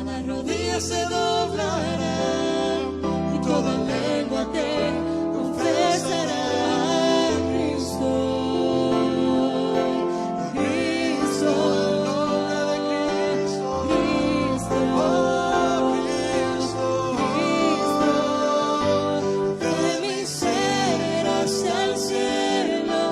Cada rodilla se doblará y toda lengua que confesará a Cristo. Cristo, Cristo, Cristo, de mi ser hacia el cielo.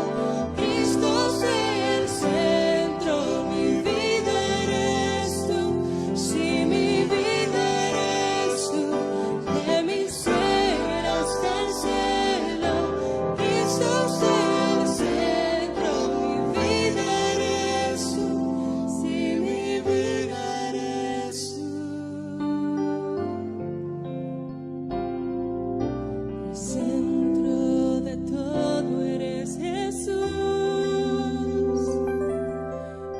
Cristo es el centro, mi vida eres tú. Si mi vida eres tú, de mi ser hasta el cielo. Cristo es el centro, mi vida eres tú. Si mi vida eres tú. El centro de todo eres Jesús.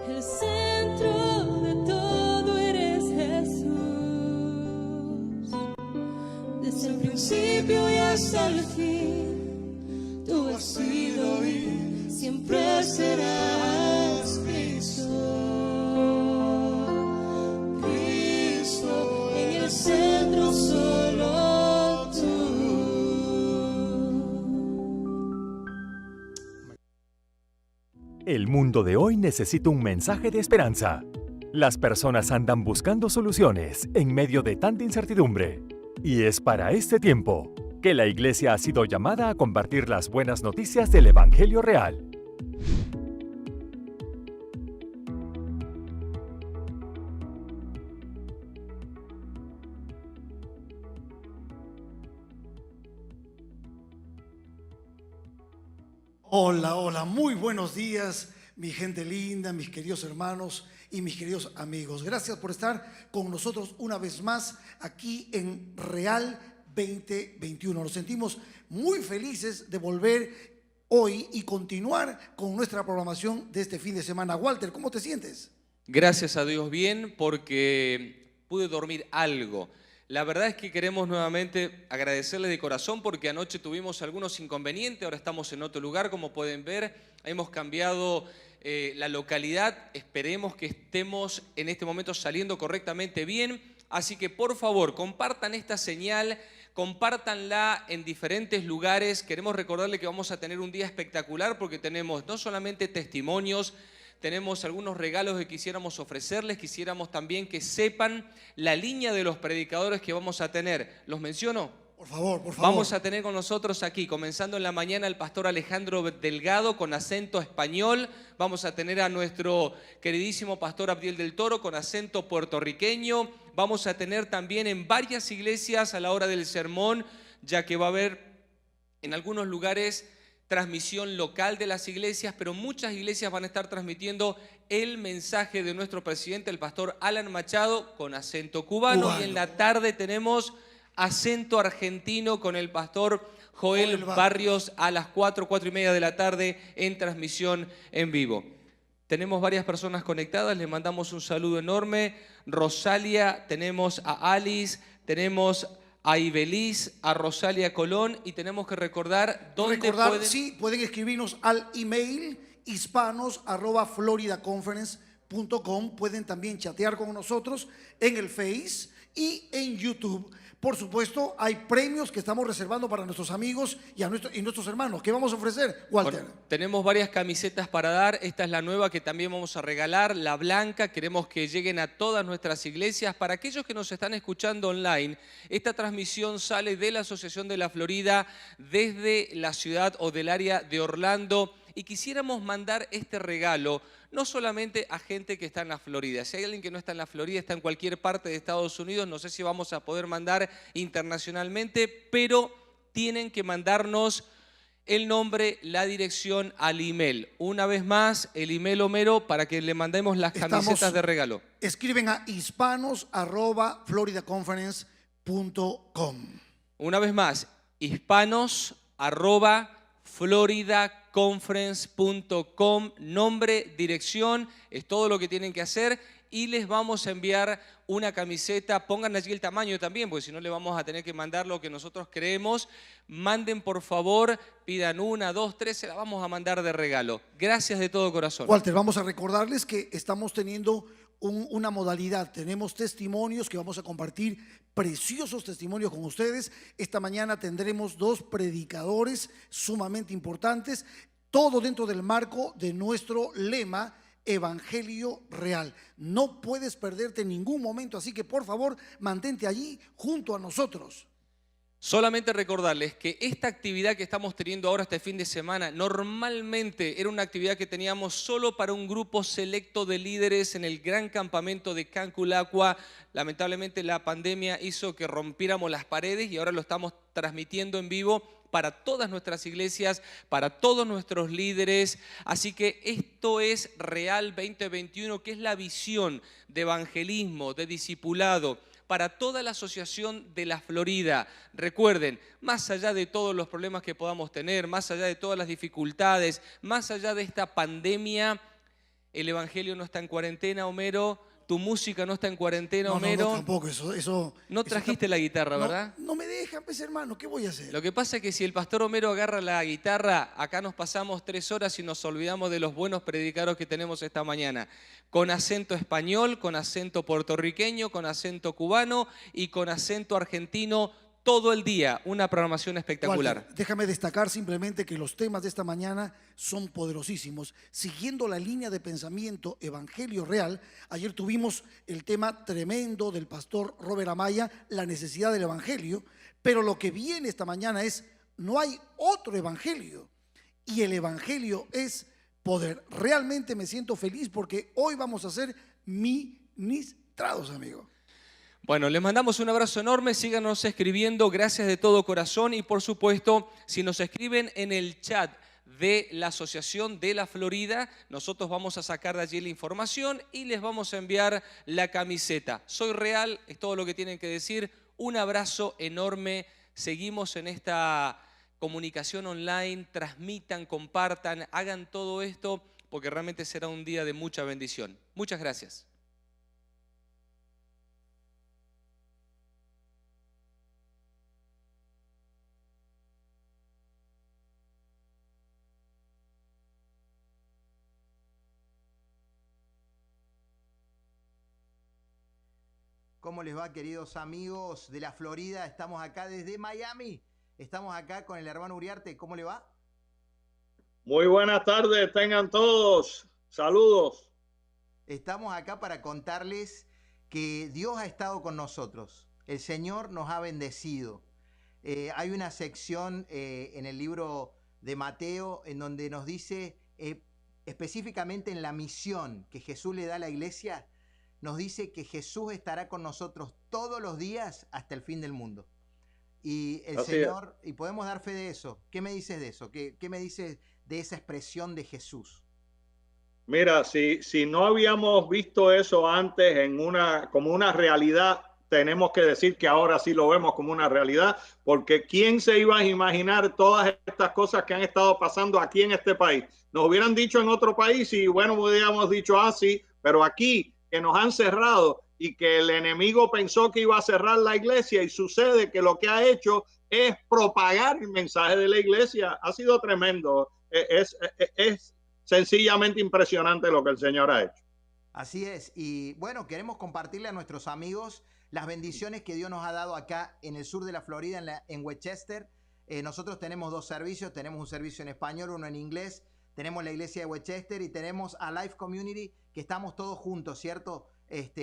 El centro de todo eres Jesús. Desde el principio y hasta el fin, tú has sido y siempre serás Cristo. Cristo, en el centro solo tú. El mundo de hoy necesita un mensaje de esperanza. Las personas andan buscando soluciones en medio de tanta incertidumbre. Y es para este tiempo que la Iglesia ha sido llamada a compartir las buenas noticias del Evangelio real. Hola, hola, muy buenos días, mi gente linda, mis queridos hermanos y mis queridos amigos. Gracias por estar con nosotros una vez más aquí en Real 2021. Nos sentimos muy felices de volver hoy y continuar con nuestra programación de este fin de semana. Walter, ¿cómo te sientes? Gracias a Dios bien, porque pude dormir algo. La verdad es que queremos nuevamente agradecerle de corazón porque anoche tuvimos algunos inconvenientes, ahora estamos en otro lugar, como pueden ver, hemos cambiado la localidad, esperemos que estemos en este momento saliendo correctamente bien, así que por favor compartan esta señal, compártanla en diferentes lugares. Queremos recordarle que vamos a tener un día espectacular porque tenemos no solamente testimonios, tenemos algunos regalos que quisiéramos ofrecerles, quisiéramos también que sepan la línea de los predicadores que vamos a tener. ¿Los menciono? Por favor, por favor. Vamos a tener con nosotros aquí, comenzando en la mañana, el pastor Alejandro Delgado con acento español. Vamos a tener a nuestro queridísimo pastor Abdiel del Toro con acento puertorriqueño. Vamos a tener también en varias iglesias a la hora del sermón, ya que va a haber en algunos lugares transmisión local de las iglesias, pero muchas iglesias van a estar transmitiendo el mensaje de nuestro presidente, el pastor Alan Machado, con acento cubano. Y en la tarde tenemos acento argentino con el pastor Joel Barrios a las 4:30 de la tarde en transmisión en vivo. Tenemos varias personas conectadas, les mandamos un saludo enorme. Rosalia, tenemos a Alice, tenemos a Ibeliz, a Rosalia Colón, y tenemos que recordar dónde pueden... Sí, pueden escribirnos al email hispanos@floridaconference.com. Pueden también chatear con nosotros en el Face y en YouTube. Por supuesto, hay premios que estamos reservando para nuestros amigos y nuestros hermanos. ¿Qué vamos a ofrecer, Walter? Bueno, tenemos varias camisetas para dar. Esta es la nueva que también vamos a regalar, la blanca. Queremos que lleguen a todas nuestras iglesias. Para aquellos que nos están escuchando online, esta transmisión sale de la Asociación de la Florida desde la ciudad o del área de Orlando. Y quisiéramos mandar este regalo no solamente a gente que está en la Florida. Si hay alguien que no está en la Florida, está en cualquier parte de Estados Unidos, no sé si vamos a poder mandar internacionalmente, pero tienen que mandarnos el nombre, la dirección al email. Una vez más, el email, Homero, para que le mandemos las camisetas de regalo. Escriben a hispanos@floridaconference.com. Una vez más, hispanos@floridaconference.com. Nombre, dirección, es todo lo que tienen que hacer. Y les vamos a enviar una camiseta. Pongan allí el tamaño también, porque si no le vamos a tener que mandar lo que nosotros creemos. Manden, por favor, pidan 1, 2, 3, se la vamos a mandar de regalo. Gracias de todo corazón. Walter, vamos a recordarles que estamos teniendo una modalidad. Tenemos testimonios que vamos a compartir, preciosos testimonios con ustedes. Esta mañana tendremos 2 predicadores sumamente importantes, todo dentro del marco de nuestro lema Evangelio Real. No puedes perderte en ningún momento, así que por favor mantente allí junto a nosotros. Solamente recordarles que esta actividad que estamos teniendo ahora este fin de semana normalmente era una actividad que teníamos solo para un grupo selecto de líderes en el gran campamento de Canculacua. Lamentablemente la pandemia hizo que rompiéramos las paredes y ahora lo estamos transmitiendo en vivo para todas nuestras iglesias, para todos nuestros líderes. Así que esto es Real 2021, que es la visión de evangelismo, de discipulado, para toda la asociación de la Florida. Recuerden, más allá de todos los problemas que podamos tener, más allá de todas las dificultades, más allá de esta pandemia, el evangelio no está en cuarentena, Homero. Tu música no está en cuarentena, Homero. No, tampoco, eso no trajiste la guitarra, ¿verdad? No me dejan, pues, hermano, ¿qué voy a hacer? Lo que pasa es que si el pastor Homero agarra la guitarra, acá nos pasamos 3 horas y nos olvidamos de los buenos predicadores que tenemos esta mañana. Con acento español, con acento puertorriqueño, con acento cubano y con acento argentino, todo el día. Una programación espectacular. Walter, déjame destacar simplemente que los temas de esta mañana son poderosísimos. Siguiendo la línea de pensamiento Evangelio Real, ayer tuvimos el tema tremendo del pastor Robert Amaya, la necesidad del Evangelio, pero lo que viene esta mañana es, no hay otro Evangelio, y el Evangelio es poder. Realmente me siento feliz porque hoy vamos a ser ministrados, amigo. Bueno, les mandamos un abrazo enorme, síganos escribiendo, gracias de todo corazón, y por supuesto, si nos escriben en el chat de la Asociación de la Florida, nosotros vamos a sacar de allí la información y les vamos a enviar la camiseta. Soy Real, es todo lo que tienen que decir. Un abrazo enorme, seguimos en esta comunicación online, transmitan, compartan, hagan todo esto, porque realmente será un día de mucha bendición. Muchas gracias. ¿Cómo les va, queridos amigos de la Florida? Estamos acá desde Miami. Estamos acá con el hermano Uriarte. ¿Cómo le va? Muy buenas tardes, tengan todos. Saludos. Estamos acá para contarles que Dios ha estado con nosotros. El Señor nos ha bendecido. Hay una sección en el libro de Mateo en donde nos dice específicamente en la misión que Jesús le da a la iglesia, nos dice que Jesús estará con nosotros todos los días hasta el fin del mundo. Y el Señor, y podemos dar fe de eso. ¿Qué me dices de eso? ¿Qué me dices de esa expresión de Jesús? Mira, si no habíamos visto eso antes como una realidad, tenemos que decir que ahora sí lo vemos como una realidad, porque ¿quién se iba a imaginar todas estas cosas que han estado pasando aquí en este país? Nos hubieran dicho en otro país y bueno, hubiéramos dicho así, pero aquí que nos han cerrado y que el enemigo pensó que iba a cerrar la iglesia y sucede que lo que ha hecho es propagar el mensaje de la iglesia. Ha sido tremendo. Es sencillamente impresionante lo que el Señor ha hecho. Así es. Y bueno, queremos compartirle a nuestros amigos las bendiciones que Dios nos ha dado acá en el sur de la Florida, en Westchester. Nosotros tenemos 2 servicios. Tenemos un servicio en español, uno en inglés. Tenemos la iglesia de Westchester y tenemos a Life Community, que estamos todos juntos, ¿cierto?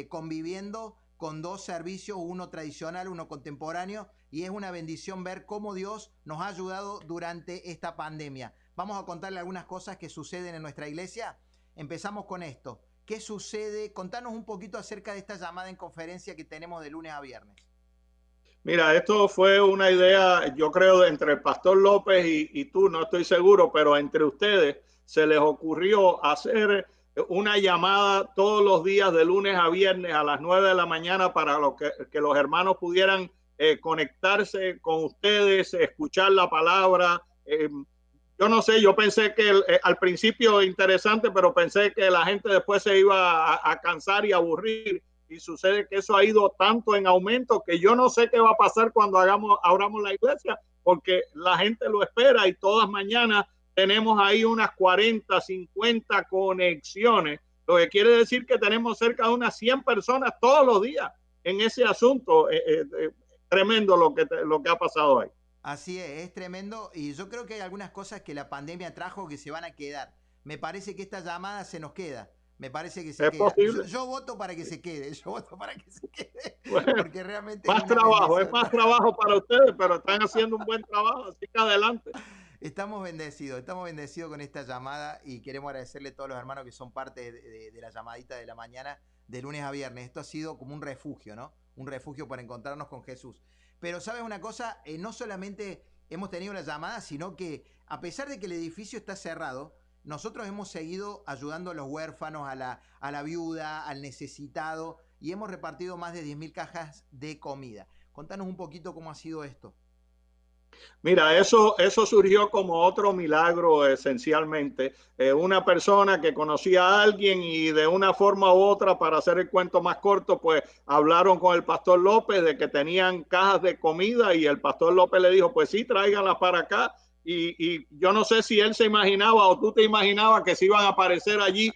Conviviendo con 2 servicios, uno tradicional, uno contemporáneo, y es una bendición ver cómo Dios nos ha ayudado durante esta pandemia. Vamos a contarle algunas cosas que suceden en nuestra iglesia. Empezamos con esto. ¿Qué sucede? Contanos un poquito acerca de esta llamada en conferencia que tenemos de lunes a viernes. Mira, esto fue una idea, yo creo, entre el pastor López y tú, no estoy seguro, pero entre ustedes se les ocurrió hacer una llamada todos los días de lunes a viernes a las 9 de la mañana para que los hermanos pudieran conectarse con ustedes, escuchar la palabra. Yo no sé, yo pensé que al principio interesante, pero pensé que la gente después se iba a cansar y aburrir. Y sucede que eso ha ido tanto en aumento que yo no sé qué va a pasar cuando abramos la iglesia, porque la gente lo espera y todas mañanas tenemos ahí unas 40, 50 conexiones lo que quiere decir que tenemos cerca de unas 100 personas todos los días en ese asunto. Tremendo lo que ha pasado ahí. Así es tremendo. Y yo creo que hay algunas cosas que la pandemia trajo que se van a quedar. Me parece que esta llamada se nos queda. Me parece que se queda. Yo voto para que se quede. Yo voto para que se quede. Bueno, porque realmente más trabajo, es más trabajo para ustedes, pero están haciendo un buen trabajo, así que adelante. Estamos bendecidos con esta llamada y queremos agradecerle a todos los hermanos que son parte de la llamadita de la mañana de lunes a viernes. Esto ha sido como un refugio, ¿no? Un refugio para encontrarnos con Jesús. Pero ¿sabes una cosa? No solamente hemos tenido la llamada, sino que a pesar de que el edificio está cerrado, nosotros hemos seguido ayudando a los huérfanos, a la viuda, al necesitado, y hemos repartido más de 10.000 cajas de comida. Contanos un poquito cómo ha sido esto. Mira, eso surgió como otro milagro esencialmente. Una persona que conocía a alguien y de una forma u otra, para hacer el cuento más corto, pues hablaron con el pastor López de que tenían cajas de comida y el pastor López le dijo, pues sí, tráiganlas para acá. Y yo no sé si él se imaginaba o tú te imaginabas que se iban a aparecer allí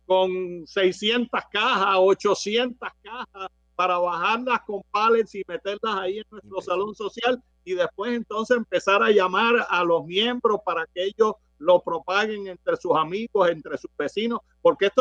con 600 cajas, 800 cajas para bajarlas con pallets y meterlas ahí en nuestro salón social. Y después entonces empezar a llamar a los miembros para que ellos lo propaguen entre sus amigos, entre sus vecinos, porque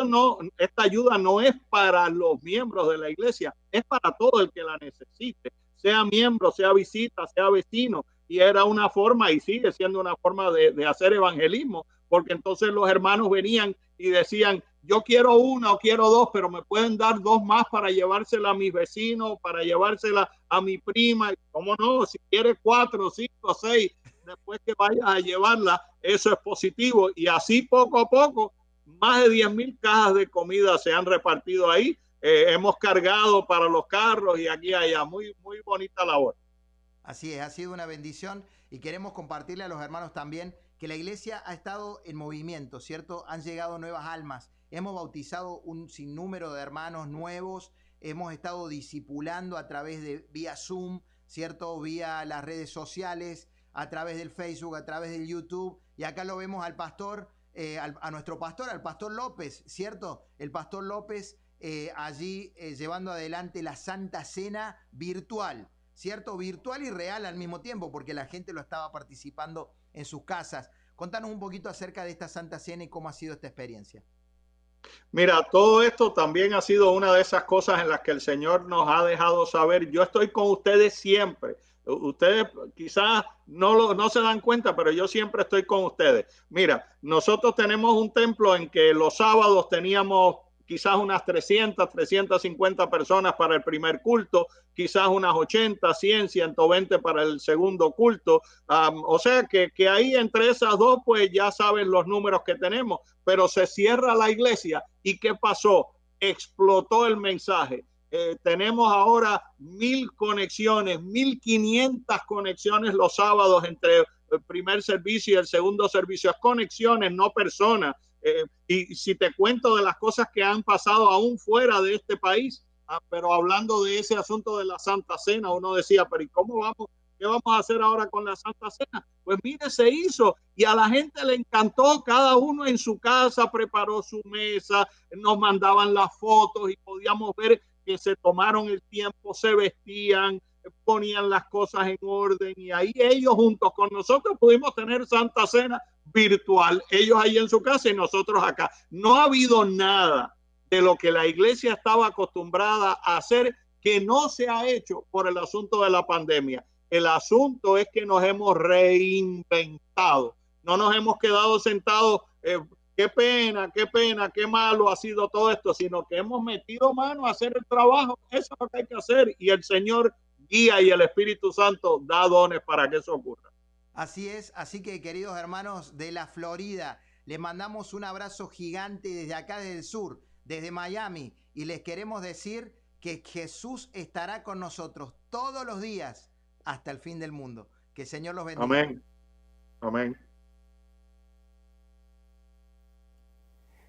esta ayuda no es para los miembros de la iglesia, es para todo el que la necesite, sea miembro, sea visita, sea vecino. Y era una forma, y sigue siendo una forma de hacer evangelismo, porque entonces los hermanos venían y decían, yo quiero una o quiero dos, pero me pueden dar dos más para llevársela a mis vecinos, para llevársela a mi prima. ¿Cómo no? Si quieres 4, 5, 6, después que vayas a llevarla, eso es positivo. Y así poco a poco, más de 10.000 cajas de comida se han repartido ahí. Hemos cargado para los carros y aquí y allá. Muy, muy bonita labor. Así es, ha sido una bendición y queremos compartirle a los hermanos también que la iglesia ha estado en movimiento, ¿cierto? Han llegado nuevas almas. Hemos bautizado un sinnúmero de hermanos nuevos, hemos estado discipulando a través de vía Zoom, ¿cierto? Vía las redes sociales, a través del Facebook, a través del YouTube. Y acá lo vemos al pastor, a nuestro pastor, al pastor López, ¿cierto? El pastor López allí llevando adelante la Santa Cena virtual, ¿cierto? Virtual y real al mismo tiempo, porque la gente lo estaba participando en sus casas. Contanos un poquito acerca de esta Santa Cena y cómo ha sido esta experiencia. Mira, todo esto también ha sido una de esas cosas en las que el Señor nos ha dejado saber. Yo estoy con ustedes siempre. Ustedes quizás no se dan cuenta, pero yo siempre estoy con ustedes. Mira, nosotros tenemos un templo en que los sábados teníamos quizás unas 300, 350 personas para el primer culto, quizás unas 80, 100, 120 para el segundo culto. O sea que ahí entre esas dos, pues ya saben los números que tenemos, pero se cierra la iglesia. ¿Y qué pasó? Explotó el mensaje. Tenemos ahora 1.000 conexiones, 1.500 conexiones los sábados entre el primer servicio y el segundo servicio. Es conexiones, no personas. Y si te cuento de las cosas que han pasado aún fuera de este país, pero hablando de ese asunto de la Santa Cena, uno decía, pero ¿y cómo vamos? ¿Qué vamos a hacer ahora con la Santa Cena? Pues mire, se hizo y a la gente le encantó. Cada uno en su casa preparó su mesa, nos mandaban las fotos y podíamos ver que se tomaron el tiempo, se vestían, ponían las cosas en orden y ahí ellos juntos con nosotros pudimos tener Santa Cena virtual, ellos ahí en su casa y nosotros acá. No ha habido nada de lo que la iglesia estaba acostumbrada a hacer que no se ha hecho por el asunto de la pandemia. El asunto es que nos hemos reinventado, no nos hemos quedado sentados, qué pena, qué malo ha sido todo esto, sino que hemos metido mano a hacer el trabajo. Eso es lo que hay que hacer y el Señor guía y el Espíritu Santo da dones para que eso ocurra. Así es, así que queridos hermanos de la Florida, les mandamos un abrazo gigante desde acá, desde el sur, desde Miami, y les queremos decir que Jesús estará con nosotros todos los días hasta el fin del mundo. Que el Señor los bendiga. Amén. Amén.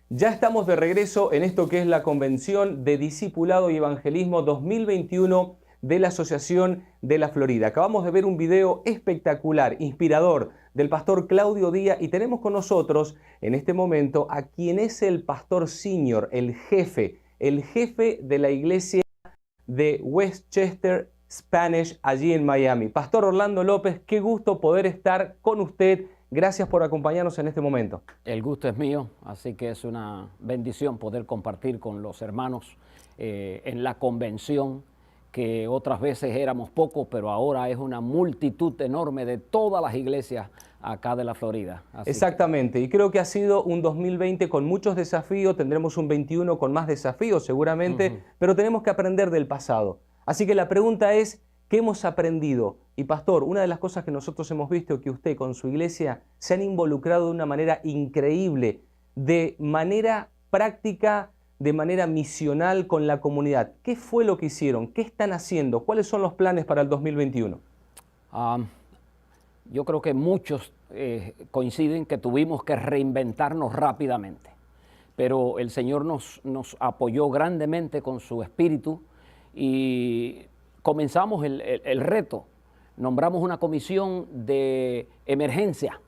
Ya estamos de regreso en esto que es la Convención de Discipulado y Evangelismo 2021 de la Asociación de la Florida. Acabamos de ver un video espectacular, inspirador, del pastor Claudio Díaz, y tenemos con nosotros en este momento a quien es el pastor senior, el jefe de la iglesia de Westchester Spanish allí en Miami. Pastor Orlando López, qué gusto poder estar con usted. Gracias por acompañarnos en este momento. El gusto es mío, así que es una bendición poder compartir con los hermanos en la convención, que otras veces éramos pocos, pero ahora es una multitud enorme de todas las iglesias acá de la Florida. Exactamente, y creo que ha sido un 2020 con muchos desafíos, tendremos un 21 con más desafíos seguramente, pero tenemos que aprender del pasado. Así que la pregunta es, ¿qué hemos aprendido? Y pastor, una de las cosas que nosotros hemos visto es que usted con su iglesia se han involucrado de una manera increíble, de manera práctica, de manera misional con la comunidad. ¿Qué fue lo que hicieron? ¿Qué están haciendo? ¿Cuáles son los planes para el 2021? Yo creo que muchos coinciden que tuvimos que reinventarnos rápidamente, pero el Señor nos apoyó grandemente con su espíritu y comenzamos el reto. Nombramos una comisión de emergencia,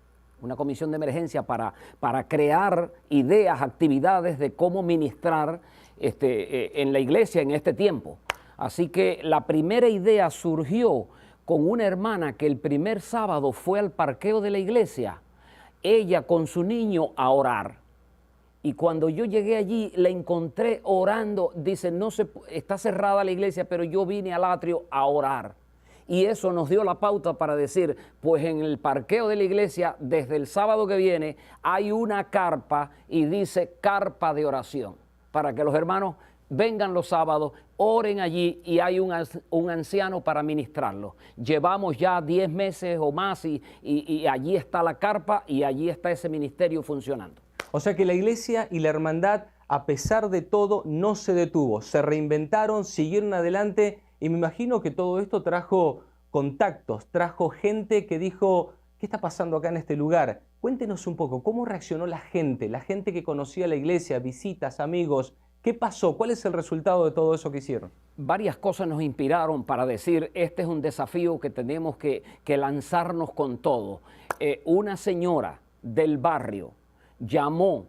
para crear ideas, actividades de cómo ministrar en la iglesia en este tiempo. Así que la primera idea surgió con una hermana que el primer sábado fue al parqueo de la iglesia, ella con su niño a orar. Y cuando yo llegué allí, la encontré orando. Dice, está cerrada la iglesia, pero yo vine al atrio a orar. Y eso nos dio la pauta para decir, pues en el parqueo de la iglesia, desde el sábado que viene, hay una carpa y dice carpa de oración, para que los hermanos vengan los sábados, oren allí y hay un anciano para ministrarlo. Llevamos ya 10 meses o más y allí está la carpa y allí está ese ministerio funcionando. O sea que la iglesia y la hermandad, a pesar de todo, no se detuvo, se reinventaron, siguieron adelante. Y me imagino que todo esto trajo contactos, trajo gente que dijo, ¿qué está pasando acá en este lugar? Cuéntenos un poco, ¿cómo reaccionó la gente que conocía la iglesia, visitas, amigos? ¿Qué pasó? ¿Cuál es el resultado de todo eso que hicieron? Varias cosas nos inspiraron para decir, este es un desafío que tenemos que lanzarnos con todo. Una señora del barrio llamó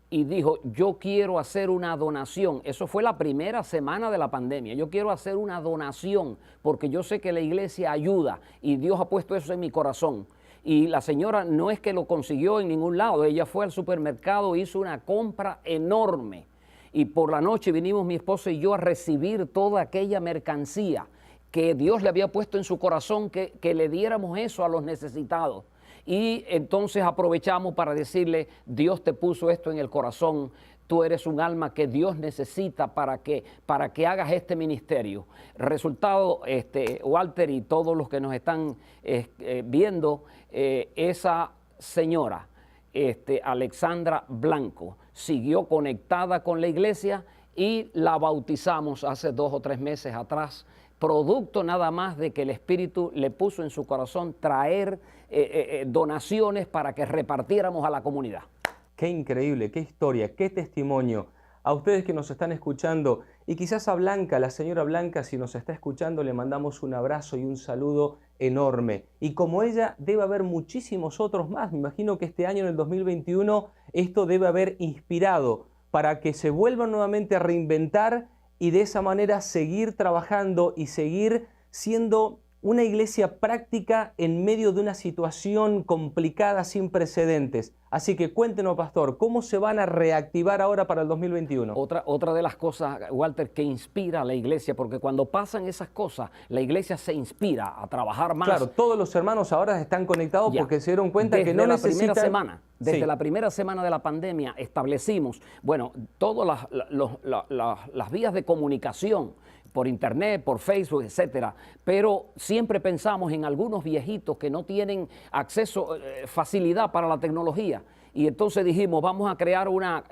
y dijo, yo quiero hacer una donación. Eso fue la primera semana de la pandemia. Yo quiero hacer una donación porque yo sé que la iglesia ayuda y Dios ha puesto eso en mi corazón. Y la señora no es que lo consiguió en ningún lado. Ella fue al supermercado, hizo una compra enorme. Y por la noche vinimos mi esposa y yo a recibir toda aquella mercancía que Dios le había puesto en su corazón, que le diéramos eso a los necesitados. Y entonces aprovechamos para decirle, Dios te puso esto en el corazón, tú eres un alma que Dios necesita para que hagas este ministerio. Resultado, Walter y todos los que nos están viendo, esa señora, Alexandra Blanco, siguió conectada con la iglesia y la bautizamos hace 2 o 3 meses atrás, producto nada más de que el Espíritu le puso en su corazón traer donaciones para que repartiéramos a la comunidad. Qué increíble, qué historia, qué testimonio. A ustedes que nos están escuchando y quizás a Blanca, la señora Blanca, si nos está escuchando, le mandamos un abrazo y un saludo enorme. Y como ella, debe haber muchísimos otros más. Me imagino que este año, en el 2021, esto debe haber inspirado para que se vuelvan nuevamente a reinventar y de esa manera seguir trabajando y seguir siendo una iglesia práctica en medio de una situación complicada sin precedentes. Así que cuéntenos, pastor, ¿cómo se van a reactivar ahora para el 2021? Otra de las cosas, Walter, que inspira a la iglesia, porque cuando pasan esas cosas, la iglesia se inspira a trabajar más. Claro, todos los hermanos ahora están conectados porque se dieron cuenta que no necesitan... Desde la primera semana de la pandemia establecimos, bueno, todas las vías de comunicación, por internet, por Facebook, etcétera, pero siempre pensamos en algunos viejitos que no tienen acceso, facilidad para la tecnología. Y entonces dijimos, vamos a crear una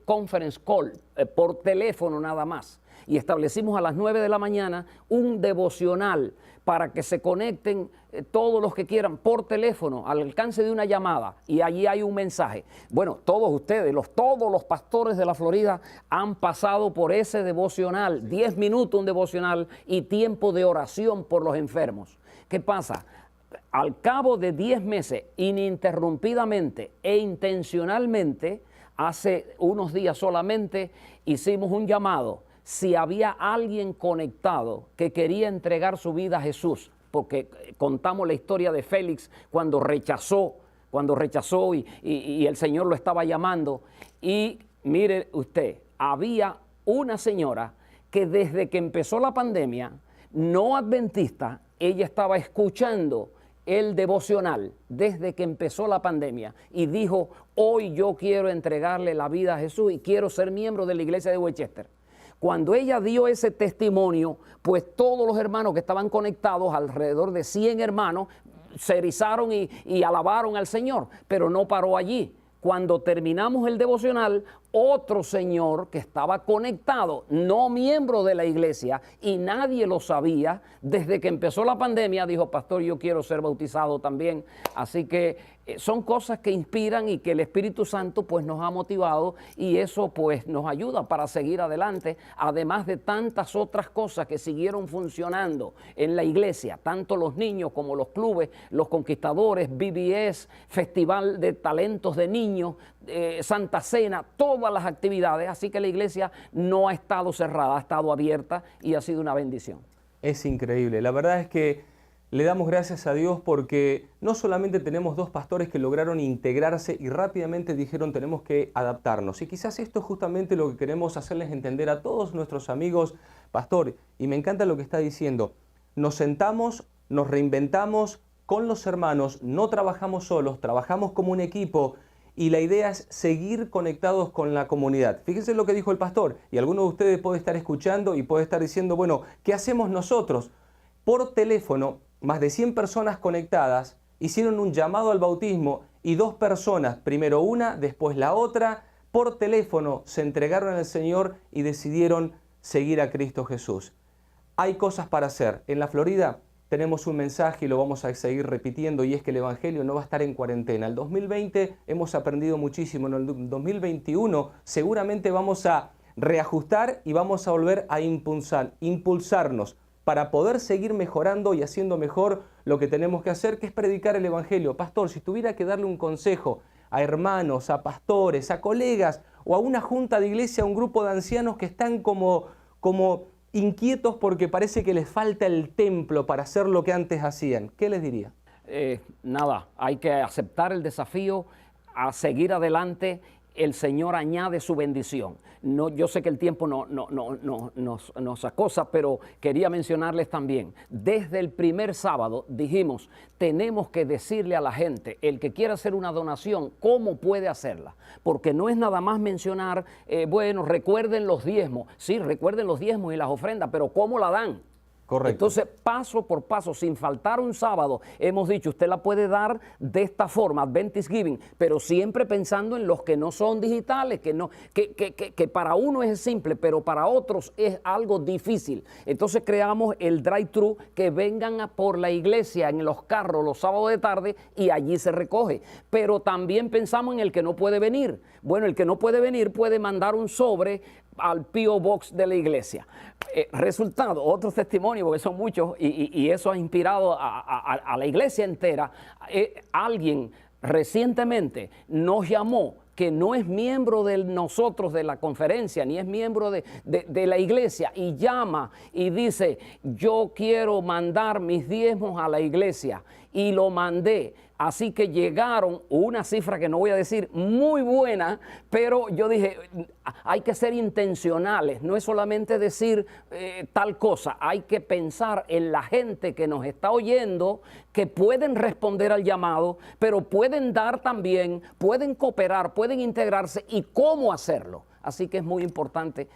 conference call por teléfono nada más. y establecimos a las 9 de la mañana un devocional para que se conecten todos los que quieran por teléfono al alcance de una llamada, y allí hay un mensaje. Bueno, todos ustedes, todos los pastores de la Florida han pasado por ese devocional, 10 minutos un devocional y tiempo de oración por los enfermos. ¿Qué pasa? Al cabo de 10 meses, ininterrumpidamente e intencionalmente, hace unos días solamente hicimos un llamado. Si había alguien conectado que quería entregar su vida a Jesús, porque contamos la historia de Félix cuando rechazó y el Señor lo estaba llamando. Y mire usted, había una señora que desde que empezó la pandemia, no adventista, ella estaba escuchando el devocional desde que empezó la pandemia y dijo: hoy yo quiero entregarle la vida a Jesús y quiero ser miembro de la iglesia de Westchester. Cuando ella dio ese testimonio, pues todos los hermanos que estaban conectados, alrededor de 100 hermanos, se erizaron y alabaron al Señor, pero no paró allí. Cuando terminamos el devocional, otro señor que estaba conectado, no miembro de la iglesia, y nadie lo sabía, desde que empezó la pandemia dijo: pastor, yo quiero ser bautizado también. Así que son cosas que inspiran y que el Espíritu Santo pues nos ha motivado, y eso pues nos ayuda para seguir adelante, además de tantas otras cosas que siguieron funcionando en la iglesia, tanto los niños como los clubes, los conquistadores, BBS, Festival de Talentos de Niños, Santa Cena, todas las actividades. Así que la iglesia no ha estado cerrada, ha estado abierta y ha sido una bendición. Es increíble, la verdad es que le damos gracias a Dios porque no solamente tenemos dos pastores que lograron integrarse y rápidamente dijeron tenemos que adaptarnos, y quizás esto es justamente lo que queremos hacerles entender a todos nuestros amigos, pastor, y me encanta lo que está diciendo: nos sentamos, nos reinventamos con los hermanos, no trabajamos solos, trabajamos como un equipo, y la idea es seguir conectados con la comunidad. Fíjense lo que dijo el pastor, y alguno de ustedes puede estar escuchando y puede estar diciendo: bueno, ¿qué hacemos nosotros? Por teléfono, más de 100 personas conectadas hicieron un llamado al bautismo, y 2 personas, primero una, después la otra, por teléfono se entregaron al Señor y decidieron seguir a Cristo Jesús. Hay cosas para hacer. En la Florida tenemos un mensaje y lo vamos a seguir repitiendo, y es que el Evangelio no va a estar en cuarentena. El 2020 hemos aprendido muchísimo, en el 2021 seguramente vamos a reajustar y vamos a volver a impulsarnos para poder seguir mejorando y haciendo mejor lo que tenemos que hacer, que es predicar el Evangelio. Pastor, si tuviera que darle un consejo a hermanos, a pastores, a colegas o a una junta de iglesia, a un grupo de ancianos que están como inquietos porque parece que les falta el templo para hacer lo que antes hacían, ¿qué les diría? Nada, hay que aceptar el desafío, a seguir adelante. El Señor añade su bendición. No, yo sé que el tiempo nos acosa, pero quería mencionarles también, desde el primer sábado dijimos, tenemos que decirle a la gente, el que quiera hacer una donación, cómo puede hacerla, porque no es nada más mencionar, bueno, recuerden los diezmos. Sí, recuerden los diezmos y las ofrendas, pero ¿cómo la dan? Correcto. Entonces, paso por paso, sin faltar un sábado, hemos dicho, usted la puede dar de esta forma, Adventist Giving, pero siempre pensando en los que no son digitales, que para uno es simple, pero para otros es algo difícil. Entonces creamos el drive-thru, que vengan por la iglesia en los carros los sábados de tarde y allí se recoge. Pero también pensamos en el que no puede venir. Bueno, el que no puede venir puede mandar un sobre al P.O. Box de la iglesia. Resultado, otros testimonios, porque son muchos, y eso ha inspirado a la iglesia entera. Alguien recientemente nos llamó, que no es miembro de nosotros de la conferencia, ni es miembro de la iglesia, y llama y dice, yo quiero mandar mis diezmos a la iglesia, y lo mandé. Así que llegaron una cifra que no voy a decir, muy buena, pero yo dije, hay que ser intencionales, no es solamente decir tal cosa, hay que pensar en la gente que nos está oyendo, que pueden responder al llamado, pero pueden dar también, pueden cooperar, pueden integrarse, y cómo hacerlo. Así que es muy importante.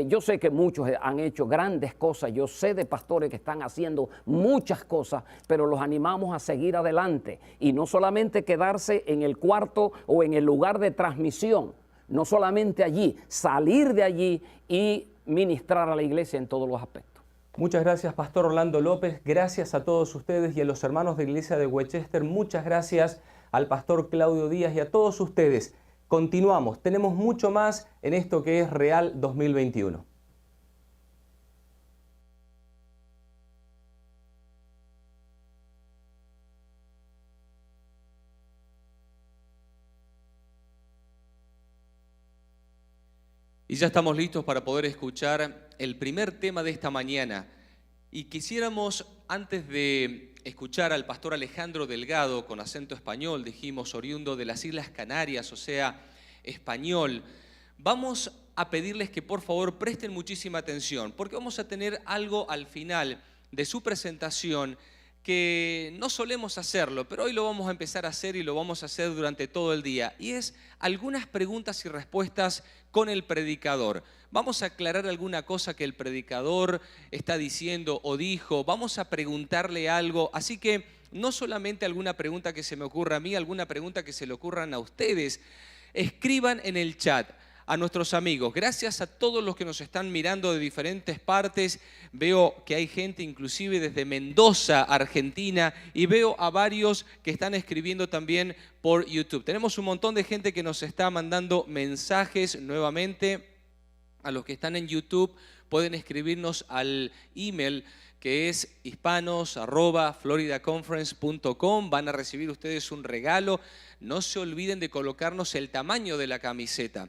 Yo sé que muchos han hecho grandes cosas, yo sé de pastores que están haciendo muchas cosas, pero los animamos a seguir adelante y no solamente quedarse en el cuarto o en el lugar de transmisión, no solamente allí, salir de allí y ministrar a la iglesia en todos los aspectos. Muchas gracias, Pastor Orlando López. Gracias a todos ustedes y a los hermanos de Iglesia de Winchester. Muchas gracias al Pastor Claudio Díaz y a todos ustedes. Continuamos, tenemos mucho más en esto que es Real 2021. Y ya estamos listos para poder escuchar el primer tema de esta mañana. Y quisiéramos, antes de escuchar al pastor Alejandro Delgado, con acento español, dijimos, oriundo de las Islas Canarias, o sea, español, vamos a pedirles que por favor presten muchísima atención, porque vamos a tener algo al final de su presentación que no solemos hacerlo, pero hoy lo vamos a empezar a hacer y lo vamos a hacer durante todo el día. Y es algunas preguntas y respuestas con el predicador. Vamos a aclarar alguna cosa que el predicador está diciendo o dijo. Vamos a preguntarle algo. Así que no solamente alguna pregunta que se me ocurra a mí, alguna pregunta que se le ocurran a ustedes. Escriban en el chat. A nuestros amigos, gracias a todos los que nos están mirando de diferentes partes. Veo que hay gente inclusive desde Mendoza, Argentina, y veo a varios que están escribiendo también por YouTube. Tenemos un montón de gente que nos está mandando mensajes nuevamente. A los que están en YouTube pueden escribirnos al email que es hispanos@floridaconference.com. Van a recibir ustedes un regalo. No se olviden de colocarnos el tamaño de la camiseta.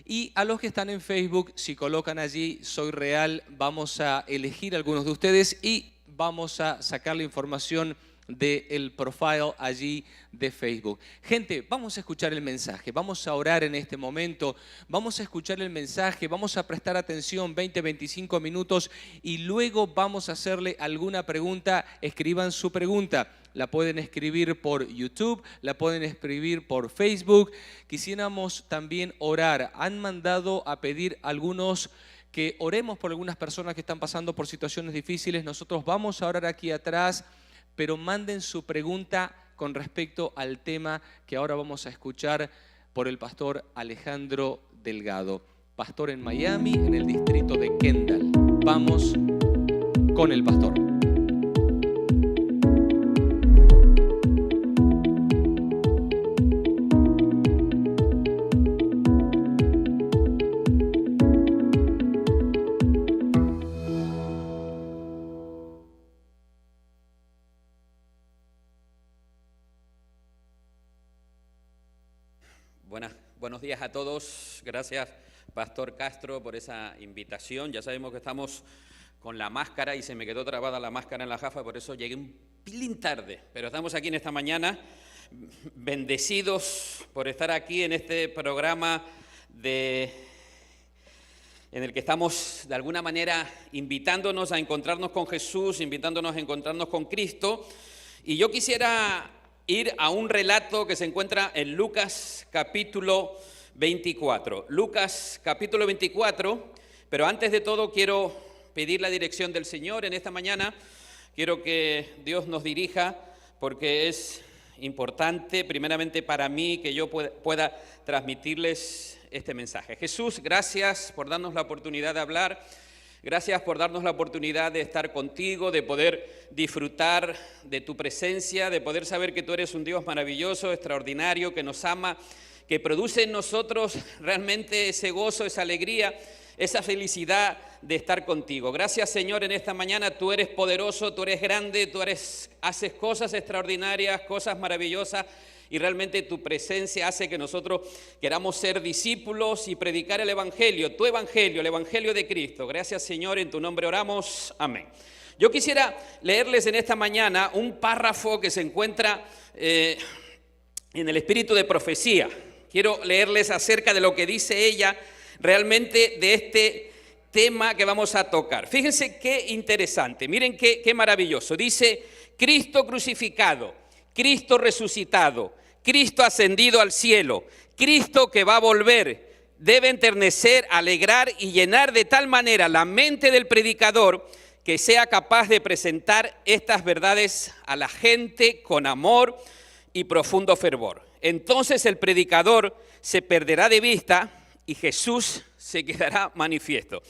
Y a los que están en Facebook, si colocan allí Soy Real, vamos a elegir algunos de ustedes y vamos a sacar la información del profile allí de Facebook. Gente, vamos a escuchar el mensaje, vamos a orar en este momento, vamos a escuchar el mensaje, vamos a prestar atención 20, 25 minutos y luego vamos a hacerle alguna pregunta. Escriban su pregunta. La pueden escribir por YouTube, la pueden escribir por Facebook. Quisiéramos también orar. Han mandado a pedir algunos que oremos por algunas personas que están pasando por situaciones difíciles. Nosotros vamos a orar aquí atrás, pero manden su pregunta con respecto al tema que ahora vamos a escuchar por el pastor Alejandro Delgado, pastor en Miami, en el distrito de Kendall. Vamos con el pastor. Buenos días a todos. Gracias, Pastor Castro, por esa invitación. Ya sabemos que estamos con la máscara y se me quedó trabada la máscara en la gafa, por eso llegué un pilín tarde. Pero estamos aquí en esta mañana, bendecidos por estar aquí en este programa en el que estamos de alguna manera invitándonos a encontrarnos con Jesús, invitándonos a encontrarnos con Cristo. Y yo quisiera ir a un relato que se encuentra en Lucas capítulo 24. Lucas capítulo 24, pero antes de todo quiero pedir la dirección del Señor en esta mañana. Quiero que Dios nos dirija porque es importante primeramente para mí que yo pueda transmitirles este mensaje. Jesús, gracias por darnos la oportunidad de hablar. Gracias por darnos la oportunidad de estar contigo, de poder disfrutar de tu presencia, de poder saber que tú eres un Dios maravilloso, extraordinario, que nos ama, que produce en nosotros realmente ese gozo, esa alegría, esa felicidad de estar contigo. Gracias, Señor, en esta mañana tú eres poderoso, tú eres grande, haces cosas extraordinarias, cosas maravillosas. Y realmente tu presencia hace que nosotros queramos ser discípulos y predicar el Evangelio, tu Evangelio, el Evangelio de Cristo. Gracias, Señor, en tu nombre oramos. Amén. Yo quisiera leerles en esta mañana un párrafo que se encuentra en el espíritu de profecía. Quiero leerles acerca de lo que dice ella realmente de este tema que vamos a tocar. Fíjense qué interesante, miren qué maravilloso. Dice, Cristo crucificado, Cristo resucitado, Cristo ascendido al cielo, Cristo que va a volver, debe enternecer, alegrar y llenar de tal manera la mente del predicador que sea capaz de presentar estas verdades a la gente con amor y profundo fervor. Entonces el predicador se perderá de vista y Jesús se quedará manifiesto.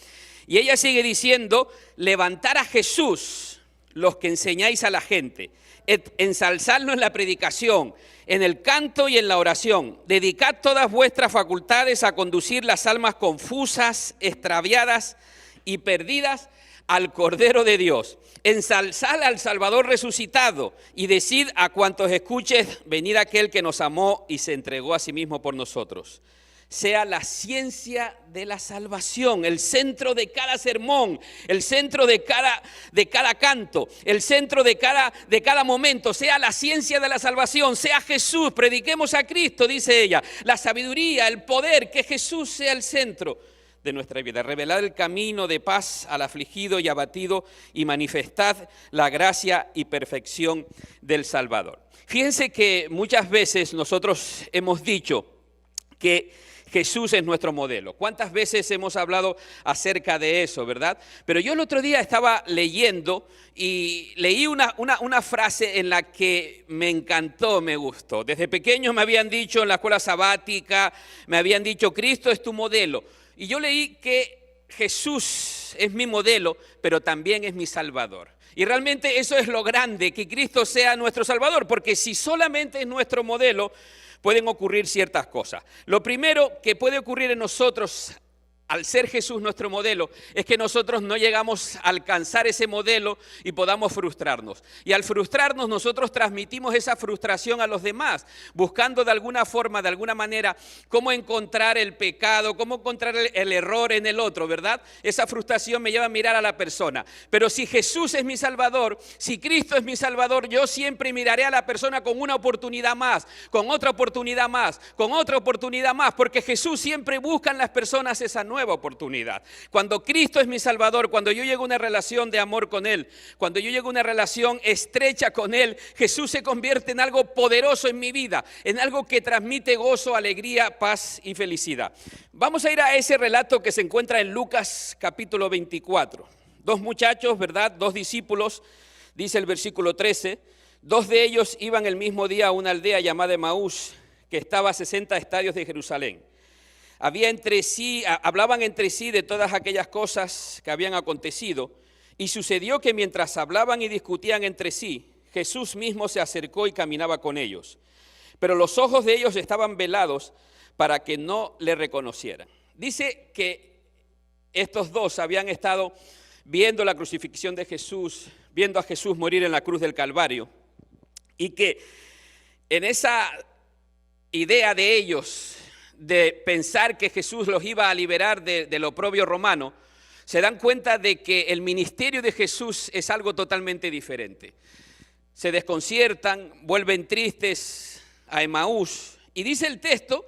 Y ella sigue diciendo, levantar a Jesús, los que enseñáis a la gente, ensalzarlo en la predicación, en el canto y en la oración. Dedicad todas vuestras facultades a conducir las almas confusas, extraviadas y perdidas al Cordero de Dios. Ensalzad al Salvador resucitado y decid a cuantos escuches, venid aquel que nos amó y se entregó a sí mismo por nosotros. Sea la ciencia de la salvación el centro de cada sermón, el centro de cada canto, el centro de cada momento. Sea la ciencia de la salvación, sea Jesús, prediquemos a Cristo, dice ella. La sabiduría, el poder, que Jesús sea el centro de nuestra vida. Revelad el camino de paz al afligido y abatido y manifestad la gracia y perfección del Salvador. Fíjense que muchas veces nosotros hemos dicho que Jesús es nuestro modelo. ¿Cuántas veces hemos hablado acerca de eso, verdad? Pero yo el otro día estaba leyendo y leí una frase en la que me encantó, me gustó. Desde pequeño me habían dicho en la escuela sabática, me habían dicho, Cristo es tu modelo. Y yo leí que Jesús es mi modelo, pero también es mi Salvador. Y realmente eso es lo grande, que Cristo sea nuestro Salvador, porque si solamente es nuestro modelo, pueden ocurrir ciertas cosas. Lo primero que puede ocurrir en nosotros, al ser Jesús nuestro modelo, es que nosotros no llegamos a alcanzar ese modelo y podamos frustrarnos. Y al frustrarnos, nosotros transmitimos esa frustración a los demás, buscando de alguna forma, de alguna manera, cómo encontrar el pecado, cómo encontrar el error en el otro, ¿verdad? Esa frustración me lleva a mirar a la persona. Pero si Jesús es mi Salvador, si Cristo es mi Salvador, yo siempre miraré a la persona con una oportunidad más, con otra oportunidad más, con otra oportunidad más, porque Jesús siempre busca en las personas esa nueva oportunidad. Cuando Cristo es mi Salvador, cuando yo llego a una relación de amor con Él, cuando yo llego a una relación estrecha con Él, Jesús se convierte en algo poderoso en mi vida, en algo que transmite gozo, alegría, paz y felicidad. Vamos a ir a ese relato que se encuentra en Lucas capítulo 24. Dos muchachos, ¿verdad? Dos discípulos, dice el versículo 13, dos de ellos iban el mismo día a una aldea llamada Emaús, que estaba a 60 estadios de Jerusalén. Hablaban entre sí de todas aquellas cosas que habían acontecido, y sucedió que mientras hablaban y discutían entre sí, Jesús mismo se acercó y caminaba con ellos. Pero los ojos de ellos estaban velados para que no le reconocieran. Dice que estos dos habían estado viendo la crucifixión de Jesús, viendo a Jesús morir en la cruz del Calvario, y que en esa idea de ellos de pensar que Jesús los iba a liberar del oprobio romano, se dan cuenta de que el ministerio de Jesús es algo totalmente diferente. Se desconciertan, vuelven tristes a Emaús, y dice el texto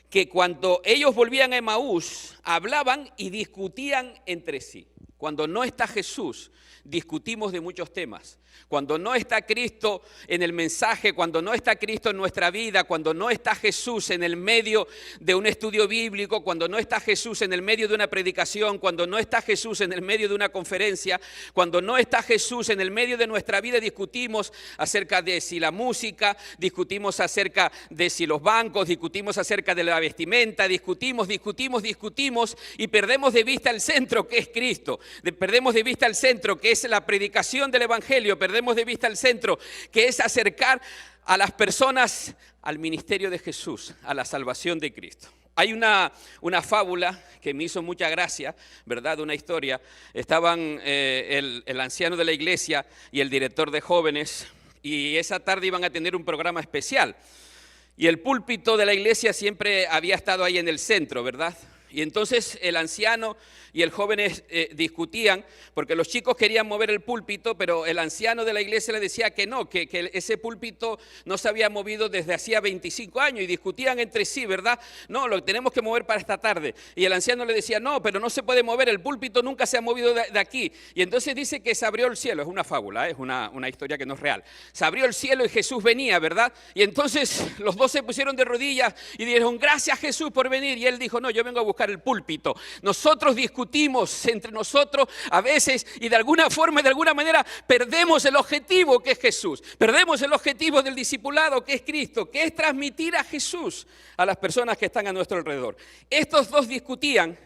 que cuando ellos volvían a Emaús, hablaban y discutían entre sí. Cuando no está Jesús, discutimos de muchos temas. Cuando no está Cristo en el mensaje, cuando no está Cristo en nuestra vida, cuando no está Jesús en el medio de un estudio bíblico, cuando no está Jesús en el medio de una predicación, cuando no está Jesús en el medio de una conferencia, cuando no está Jesús en el medio de nuestra vida, discutimos acerca de si la música, discutimos acerca de si los bancos, discutimos acerca de la vestimenta, discutimos y perdemos de vista el centro que es Cristo, perdemos de vista el centro que es la predicación del Evangelio, perdemos de vista el centro que es acercar a las personas al ministerio de Jesús, a la salvación de Cristo. Hay una fábula que me hizo mucha gracia, ¿verdad? Una historia. Estaban el anciano de la iglesia y el director de jóvenes, y esa tarde iban a tener un programa especial. Y el púlpito de la iglesia siempre había estado ahí en el centro, ¿verdad? Y entonces el anciano y el joven discutían, porque los chicos querían mover el púlpito, pero el anciano de la iglesia le decía que no, que ese púlpito no se había movido desde hacía 25 años, y discutían entre sí, ¿verdad? No, lo tenemos que mover para esta tarde. Y el anciano le decía, no, pero no se puede mover, el púlpito nunca se ha movido de aquí. Y entonces dice que se abrió el cielo, es una fábula, es una historia que no es real. Se abrió el cielo y Jesús venía, ¿verdad? Y entonces los dos se pusieron de rodillas y dijeron, gracias Jesús por venir. Y él dijo, no, yo vengo a buscar el púlpito. Nosotros discutimos entre nosotros a veces y de alguna forma, de alguna manera, perdemos el objetivo que es Jesús. Perdemos el objetivo del discipulado que es Cristo, que es transmitir a Jesús a las personas que están a nuestro alrededor. Estos dos discutían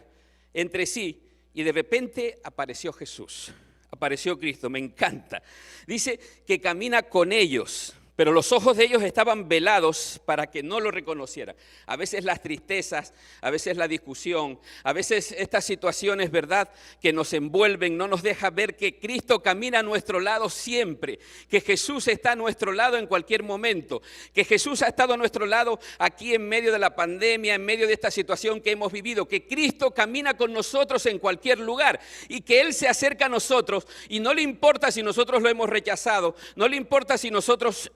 entre sí y de repente apareció Jesús, apareció Cristo, me encanta. Dice que camina con ellos, pero los ojos de ellos estaban velados para que no lo reconocieran. A veces las tristezas, a veces la discusión, a veces estas situaciones, ¿verdad?, que nos envuelven, no nos deja ver que Cristo camina a nuestro lado siempre, que Jesús está a nuestro lado en cualquier momento, que Jesús ha estado a nuestro lado aquí en medio de la pandemia, en medio de esta situación que hemos vivido, que Cristo camina con nosotros en cualquier lugar y que Él se acerca a nosotros y no le importa si nosotros lo hemos rechazado, no le importa si nosotros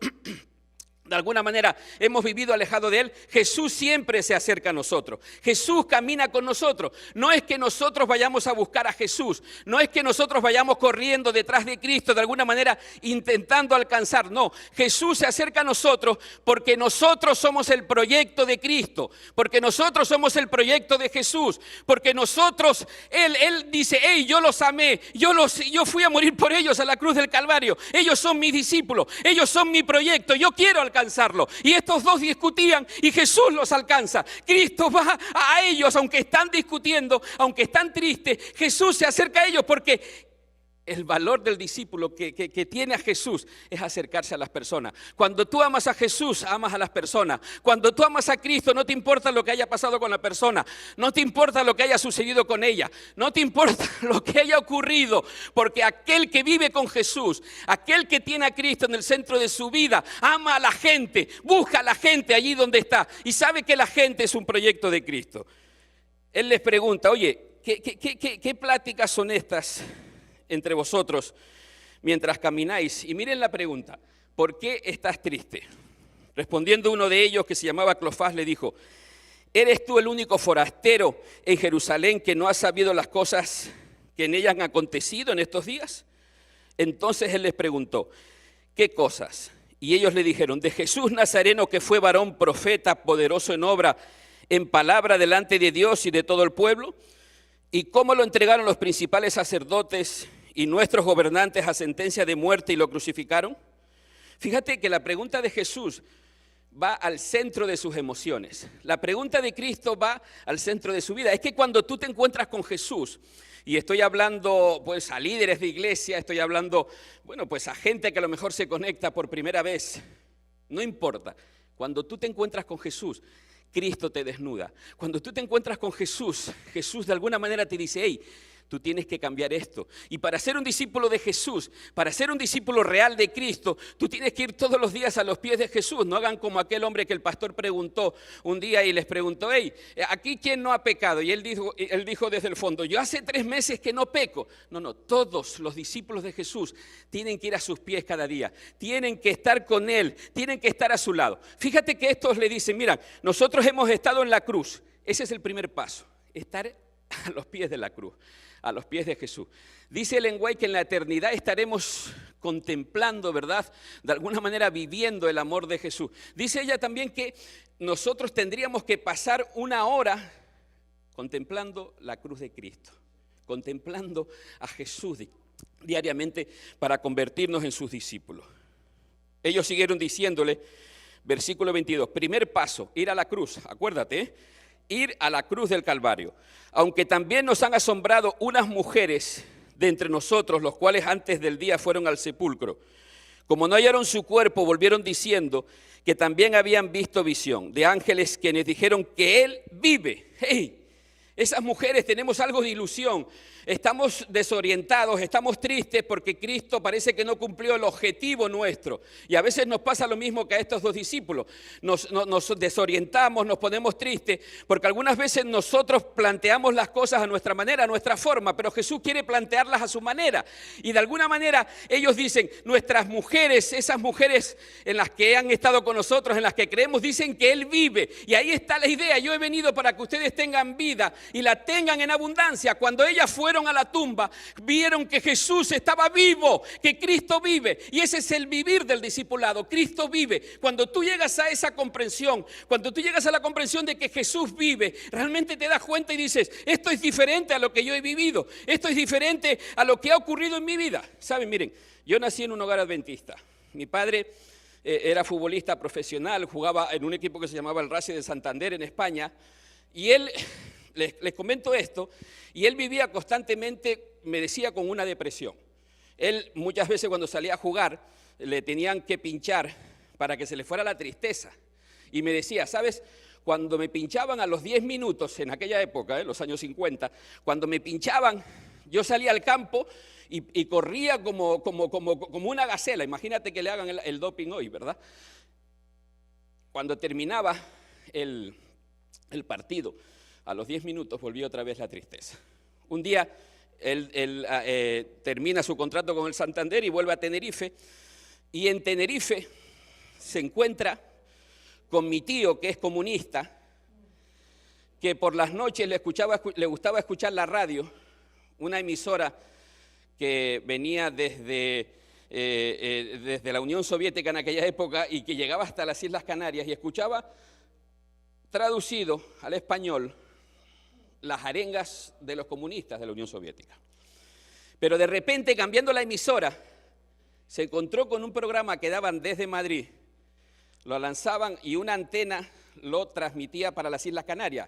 de alguna manera hemos vivido alejado de Él. Jesús siempre se acerca a nosotros. Jesús camina con nosotros. No es que nosotros vayamos a buscar a Jesús. No es que nosotros vayamos corriendo detrás de Cristo de alguna manera intentando alcanzar. No, Jesús se acerca a nosotros porque nosotros somos el proyecto de Cristo. Porque nosotros somos el proyecto de Jesús. Porque nosotros, Él dice, hey, yo los amé. Yo fui a morir por ellos a la cruz del Calvario. Ellos son mis discípulos. Ellos son mi proyecto. Yo quiero alcanzarlo. Y estos dos discutían y Jesús los alcanza. Cristo va a ellos, aunque están discutiendo, aunque están tristes, Jesús se acerca a ellos porque el valor del discípulo que tiene a Jesús es acercarse a las personas. Cuando tú amas a Jesús, amas a las personas. Cuando tú amas a Cristo, no te importa lo que haya pasado con la persona, no te importa lo que haya sucedido con ella, no te importa lo que haya ocurrido, porque aquel que vive con Jesús, aquel que tiene a Cristo en el centro de su vida, ama a la gente, busca a la gente allí donde está y sabe que la gente es un proyecto de Cristo. Él les pregunta, oye, ¿qué pláticas son estas entre vosotros mientras camináis? Y miren la pregunta, ¿por qué estás triste? Respondiendo uno de ellos, que se llamaba Cleofás, le dijo, ¿eres tú el único forastero en Jerusalén que no ha sabido las cosas que en ella han acontecido en estos días? Entonces él les preguntó, ¿qué cosas? Y ellos le dijeron, de Jesús Nazareno, que fue varón, profeta, poderoso en obra, en palabra delante de Dios y de todo el pueblo, y cómo lo entregaron los principales sacerdotes y nuestros gobernantes a sentencia de muerte y lo crucificaron. Fíjate que la pregunta de Jesús va al centro de sus emociones. La pregunta de Cristo va al centro de su vida. Es que cuando tú te encuentras con Jesús, y estoy hablando pues a líderes de iglesia, estoy hablando, bueno, pues a gente que a lo mejor se conecta por primera vez, no importa. Cuando tú te encuentras con Jesús, Cristo te desnuda. Cuando tú te encuentras con Jesús, Jesús de alguna manera te dice, hey, tú tienes que cambiar esto. Y para ser un discípulo de Jesús, para ser un discípulo real de Cristo, tú tienes que ir todos los días a los pies de Jesús. No hagan como aquel hombre que el pastor preguntó un día y les preguntó, hey, ¿aquí quién no ha pecado? Y él dijo desde el fondo, yo hace 3 meses que no peco. No, todos los discípulos de Jesús tienen que ir a sus pies cada día. Tienen que estar con Él, tienen que estar a su lado. Fíjate que estos le dicen, mira, nosotros hemos estado en la cruz. Ese es el primer paso, estar a los pies de la cruz, a los pies de Jesús. Dice Ellen White que en la eternidad estaremos contemplando, ¿verdad?, de alguna manera viviendo el amor de Jesús. Dice ella también que nosotros tendríamos que pasar 1 hora contemplando la cruz de Cristo, contemplando a Jesús diariamente para convertirnos en sus discípulos. Ellos siguieron diciéndole, versículo 22, primer paso, ir a la cruz, acuérdate, ir a la cruz del Calvario. Aunque también nos han asombrado unas mujeres de entre nosotros, los cuales antes del día fueron al sepulcro. Como no hallaron su cuerpo, volvieron diciendo que también habían visto visión de ángeles quienes dijeron que Él vive. ¡Hey! Esas mujeres tenemos algo de ilusión, estamos desorientados, estamos tristes porque Cristo parece que no cumplió el objetivo nuestro. Y a veces nos pasa lo mismo que a estos 2 discípulos, nos desorientamos, nos ponemos tristes porque algunas veces nosotros planteamos las cosas a nuestra manera, a nuestra forma, pero Jesús quiere plantearlas a su manera. Y de alguna manera ellos dicen, nuestras mujeres, esas mujeres en las que han estado con nosotros, en las que creemos, dicen que Él vive. Y ahí está la idea, yo he venido para que ustedes tengan vida y la tengan en abundancia. Cuando ellas fueron a la tumba, vieron que Jesús estaba vivo, que Cristo vive. Y ese es el vivir del discipulado, Cristo vive. Cuando tú llegas a esa comprensión, cuando tú llegas a la comprensión de que Jesús vive, realmente te das cuenta y dices, esto es diferente a lo que yo he vivido, esto es diferente a lo que ha ocurrido en mi vida. Saben, miren, yo nací en un hogar adventista. Mi padre era futbolista profesional, jugaba en un equipo que se llamaba el Racing de Santander en España, y él les comento esto, y él vivía constantemente, me decía, con una depresión. Él muchas veces cuando salía a jugar le tenían que pinchar para que se le fuera la tristeza. Y me decía, ¿sabes? Cuando me pinchaban a los 10 minutos, en aquella época, los años 50, cuando me pinchaban, yo salía al campo y corría como una gacela. Imagínate que le hagan el doping hoy, ¿verdad? Cuando terminaba el partido, a los 10 minutos volvía otra vez la tristeza. Un día él termina su contrato con el Santander y vuelve a Tenerife, y en Tenerife se encuentra con mi tío, que es comunista, que por las noches le gustaba escuchar la radio, una emisora que venía desde la Unión Soviética en aquella época y que llegaba hasta las Islas Canarias, y escuchaba traducido al español las arengas de los comunistas de la Unión Soviética. Pero de repente, cambiando la emisora, se encontró con un programa que daban desde Madrid, lo lanzaban y una antena lo transmitía para las Islas Canarias.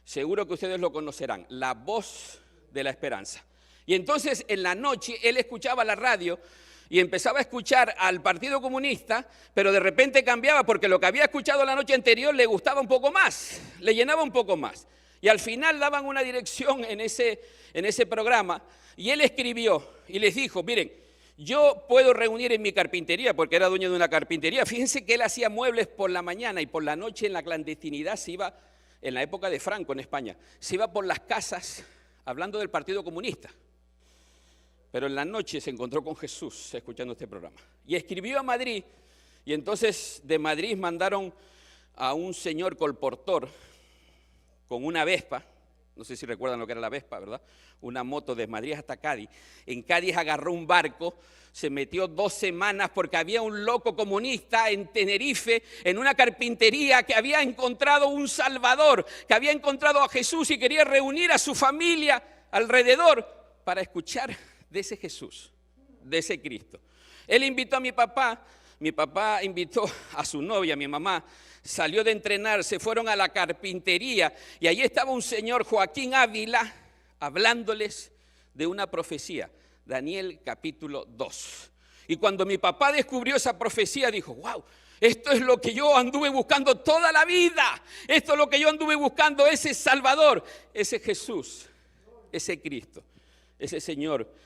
Seguro que ustedes lo conocerán, La Voz de la Esperanza. Y entonces en la noche él escuchaba la radio y empezaba a escuchar al Partido Comunista, pero de repente cambiaba porque lo que había escuchado la noche anterior le gustaba un poco más, le llenaba un poco más. Y al final daban una dirección en ese programa, y él escribió y les dijo, miren, yo puedo reunir en mi carpintería, porque era dueño de una carpintería. Fíjense que él hacía muebles por la mañana y por la noche en la clandestinidad se iba, en la época de Franco en España, se iba por las casas hablando del Partido Comunista. Pero en la noche se encontró con Jesús escuchando este programa. Y escribió a Madrid, y entonces de Madrid mandaron a un señor colportor con una Vespa. No sé si recuerdan lo que era la Vespa, ¿verdad? Una moto de Madrid hasta Cádiz. En Cádiz agarró un barco, se metió 2 semanas porque había un loco comunista en Tenerife, en una carpintería, que había encontrado un Salvador, que había encontrado a Jesús y quería reunir a su familia alrededor para escuchar de ese Jesús, de ese Cristo. Él invitó a mi papá invitó a su novia, mi mamá, salió de entrenar, se fueron a la carpintería y allí estaba un señor, Joaquín Ávila, hablándoles de una profecía, Daniel capítulo 2. Y cuando mi papá descubrió esa profecía, dijo, wow, esto es lo que yo anduve buscando toda la vida, esto es lo que yo anduve buscando, ese Salvador, ese Jesús, ese Cristo, ese Señor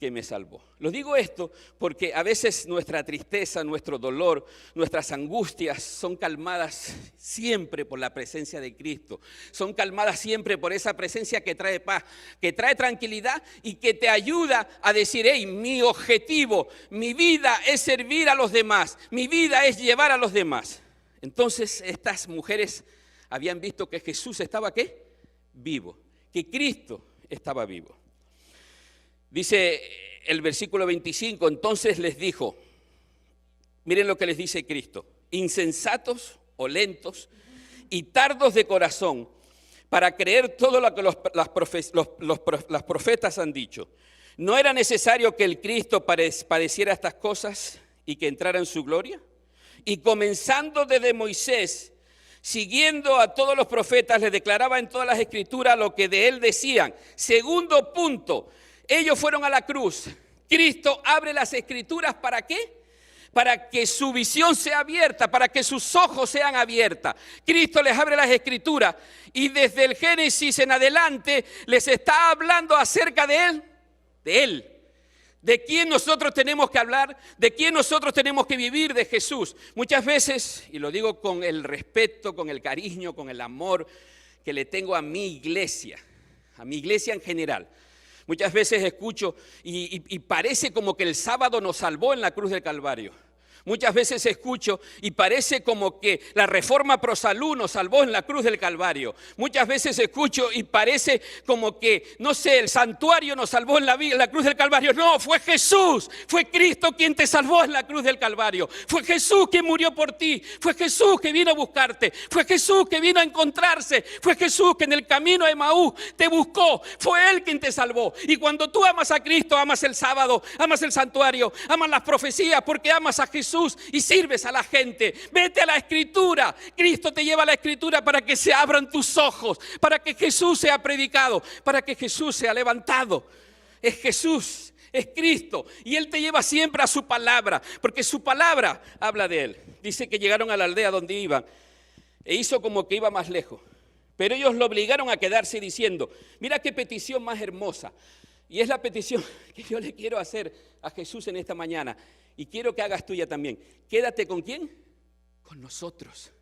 que me salvó. Lo digo esto porque a veces nuestra tristeza, nuestro dolor, nuestras angustias son calmadas siempre por la presencia de Cristo. Son calmadas siempre por esa presencia que trae paz, que trae tranquilidad y que te ayuda a decir, hey, mi objetivo, mi vida es servir a los demás, mi vida es llevar a los demás. Entonces estas mujeres habían visto que Jesús estaba, ¿qué? Vivo, que Cristo estaba vivo. Dice el versículo 25, entonces les dijo, miren lo que les dice Cristo, insensatos o lentos y tardos de corazón para creer todo lo que las profetas han dicho. ¿No era necesario que el Cristo padeciera estas cosas y que entrara en su gloria? Y comenzando desde Moisés, siguiendo a todos los profetas, les declaraba en todas las escrituras lo que de él decían. Segundo punto, ellos fueron a la cruz. Cristo abre las escrituras, ¿para qué? Para que su visión sea abierta, para que sus ojos sean abiertas. Cristo les abre las escrituras y desde el Génesis en adelante les está hablando acerca de Él. De Él. ¿De quién nosotros tenemos que hablar? ¿De quién nosotros tenemos que vivir? De Jesús. Muchas veces, y lo digo con el respeto, con el cariño, con el amor que le tengo a mi iglesia en general. Muchas veces escucho y parece como que el sábado nos salvó en la cruz del Calvario. Muchas veces escucho y parece como que la reforma pro salud nos salvó en la cruz del Calvario. Muchas veces escucho y parece como que, no sé, el santuario nos salvó en la cruz del Calvario. No, fue Jesús, fue Cristo quien te salvó en la cruz del Calvario. Fue Jesús quien murió por ti, fue Jesús que vino a buscarte, fue Jesús que vino a encontrarse, fue Jesús que en el camino de Emaús te buscó, fue Él quien te salvó. Y cuando tú amas a Cristo, amas el sábado, amas el santuario, amas las profecías porque amas a Jesús. Jesús y sirves a la gente. Vete a la Escritura. Cristo te lleva a la Escritura para que se abran tus ojos, para que Jesús sea predicado, para que Jesús sea levantado. Es Jesús, es Cristo, y Él te lleva siempre a su palabra, porque su palabra habla de Él. Dice que llegaron a la aldea donde iban e hizo como que iba más lejos, pero ellos lo obligaron a quedarse diciendo: mira qué petición más hermosa. Y es la petición que yo le quiero hacer a Jesús en esta mañana, y quiero que hagas tuya también. Quédate ¿con quién? Con nosotros.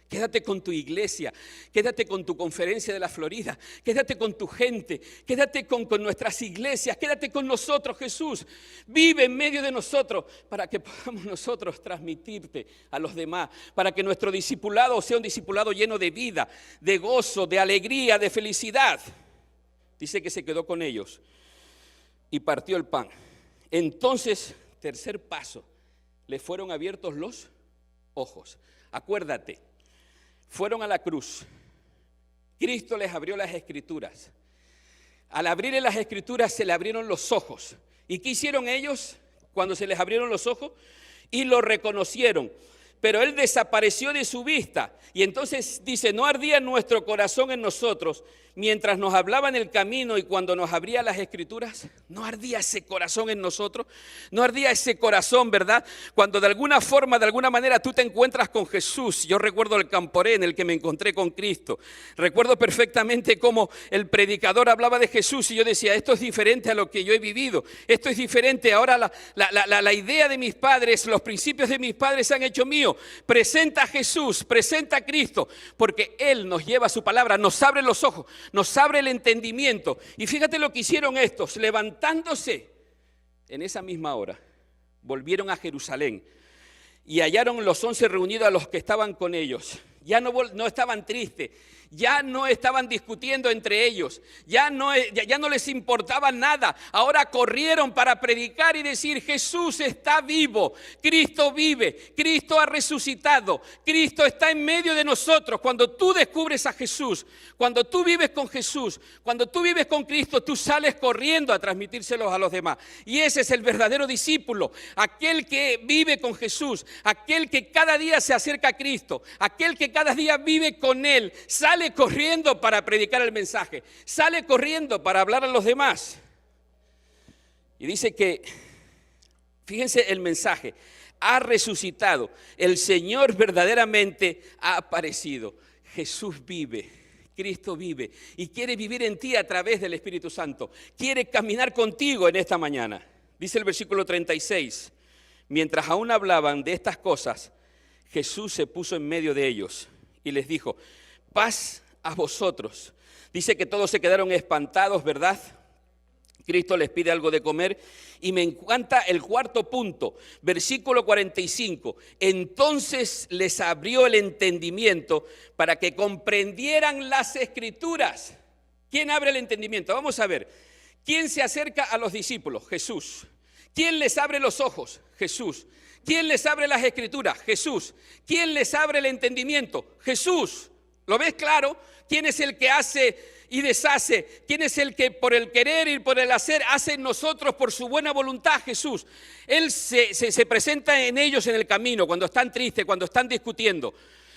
Quédate con tu iglesia, quédate con tu conferencia de la Florida, quédate con tu gente, quédate con nuestras iglesias, quédate con nosotros, Jesús. Vive en medio de nosotros para que podamos nosotros transmitirte a los demás, para que nuestro discipulado sea un discipulado lleno de vida, de gozo, de alegría, de felicidad. Dice que se quedó con ellos y partió el pan. Entonces, tercer paso, le fueron abiertos los ojos. Acuérdate. Fueron a la cruz. Cristo les abrió las Escrituras. Al abrirle las Escrituras se le abrieron los ojos. ¿Y qué hicieron ellos cuando se les abrieron los ojos? Y lo reconocieron. Pero Él desapareció de su vista. Y entonces dice: no ardía nuestro corazón en nosotros mientras nos hablaba en el camino y cuando nos abría las Escrituras. No ardía ese corazón en nosotros. No ardía ese corazón, ¿verdad? Cuando de alguna forma, de alguna manera tú te encuentras con Jesús. Yo recuerdo el Camporé en el que me encontré con Cristo. Recuerdo perfectamente cómo el predicador hablaba de Jesús y yo decía: esto es diferente a lo que yo he vivido. Esto es diferente. Ahora la idea de mis padres, los principios de mis padres se han hecho míos. Presenta a Jesús, presenta a Cristo, porque Él nos lleva su palabra, nos abre los ojos, nos abre el entendimiento. Y fíjate lo que hicieron estos: levantándose en esa misma hora, volvieron a Jerusalén y hallaron los 11 reunidos a los que estaban con ellos. Ya no estaban tristes, ya no estaban discutiendo entre ellos, ya no les importaba nada. Ahora corrieron para predicar y decir: Jesús está vivo, Cristo vive, Cristo ha resucitado, Cristo está en medio de nosotros. Cuando tú descubres a Jesús, cuando tú vives con Jesús, cuando tú vives con Cristo, tú sales corriendo a transmitírselos a los demás. Y ese es el verdadero discípulo, aquel que vive con Jesús, aquel que cada día se acerca a Cristo, aquel que cada día vive con Él, sale corriendo para predicar el mensaje, sale corriendo para hablar a los demás. Y dice que, fíjense el mensaje: ha resucitado, el Señor verdaderamente ha aparecido. Jesús vive, Cristo vive y quiere vivir en ti a través del Espíritu Santo. Quiere caminar contigo en esta mañana. Dice el versículo 36, mientras aún hablaban de estas cosas, Jesús se puso en medio de ellos y les dijo: paz a vosotros. Dice que todos se quedaron espantados, ¿verdad? Cristo les pide algo de comer y me encanta el cuarto punto, versículo 45. Entonces les abrió el entendimiento para que comprendieran las Escrituras. ¿Quién abre el entendimiento? Vamos a ver. ¿Quién se acerca a los discípulos? Jesús. ¿Quién les abre los ojos? Jesús. ¿Quién les abre las Escrituras? Jesús. ¿Quién les abre el entendimiento? Jesús. ¿Lo ves claro? ¿Quién es el que hace y deshace? ¿Quién es el que por el querer y por el hacer hace en nosotros por su buena voluntad? Jesús. Él se presenta en ellos en el camino, cuando están tristes, cuando están discutiendo.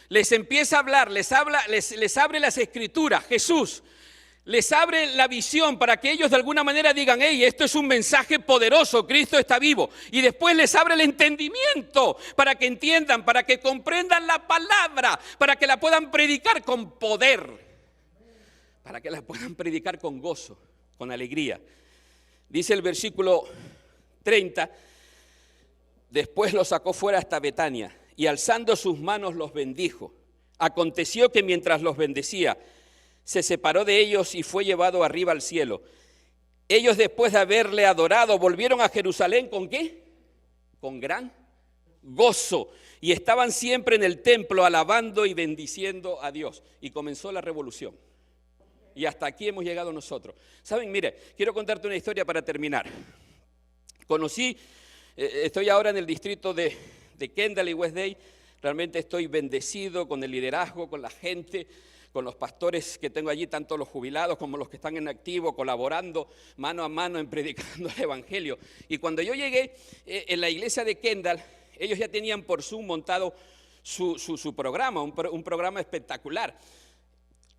Les empieza a hablar, les abre las Escrituras. Jesús. Les abre la visión para que ellos de alguna manera digan: hey, esto es un mensaje poderoso, Cristo está vivo. Y después les abre el entendimiento para que entiendan, para que comprendan la palabra, para que la puedan predicar con poder, para que la puedan predicar con gozo, con alegría. Dice el versículo 30, después los sacó fuera hasta Betania y alzando sus manos los bendijo. Aconteció que mientras los bendecía, se separó de ellos y fue llevado arriba al cielo. Ellos, después de haberle adorado, volvieron a Jerusalén ¿con qué? Con gran gozo. Y estaban siempre en el templo alabando y bendiciendo a Dios. Y comenzó la revolución. Y hasta aquí hemos llegado nosotros. Saben, mire, quiero contarte una historia para terminar. Estoy ahora en el distrito de Kendall y West Day. Realmente estoy bendecido con el liderazgo, con la gente, con los pastores que tengo allí, tanto los jubilados como los que están en activo, colaborando mano a mano en predicando el Evangelio. Y cuando yo llegué en la iglesia de Kendall, Ellos ya tenían por Zoom montado su programa, un programa espectacular.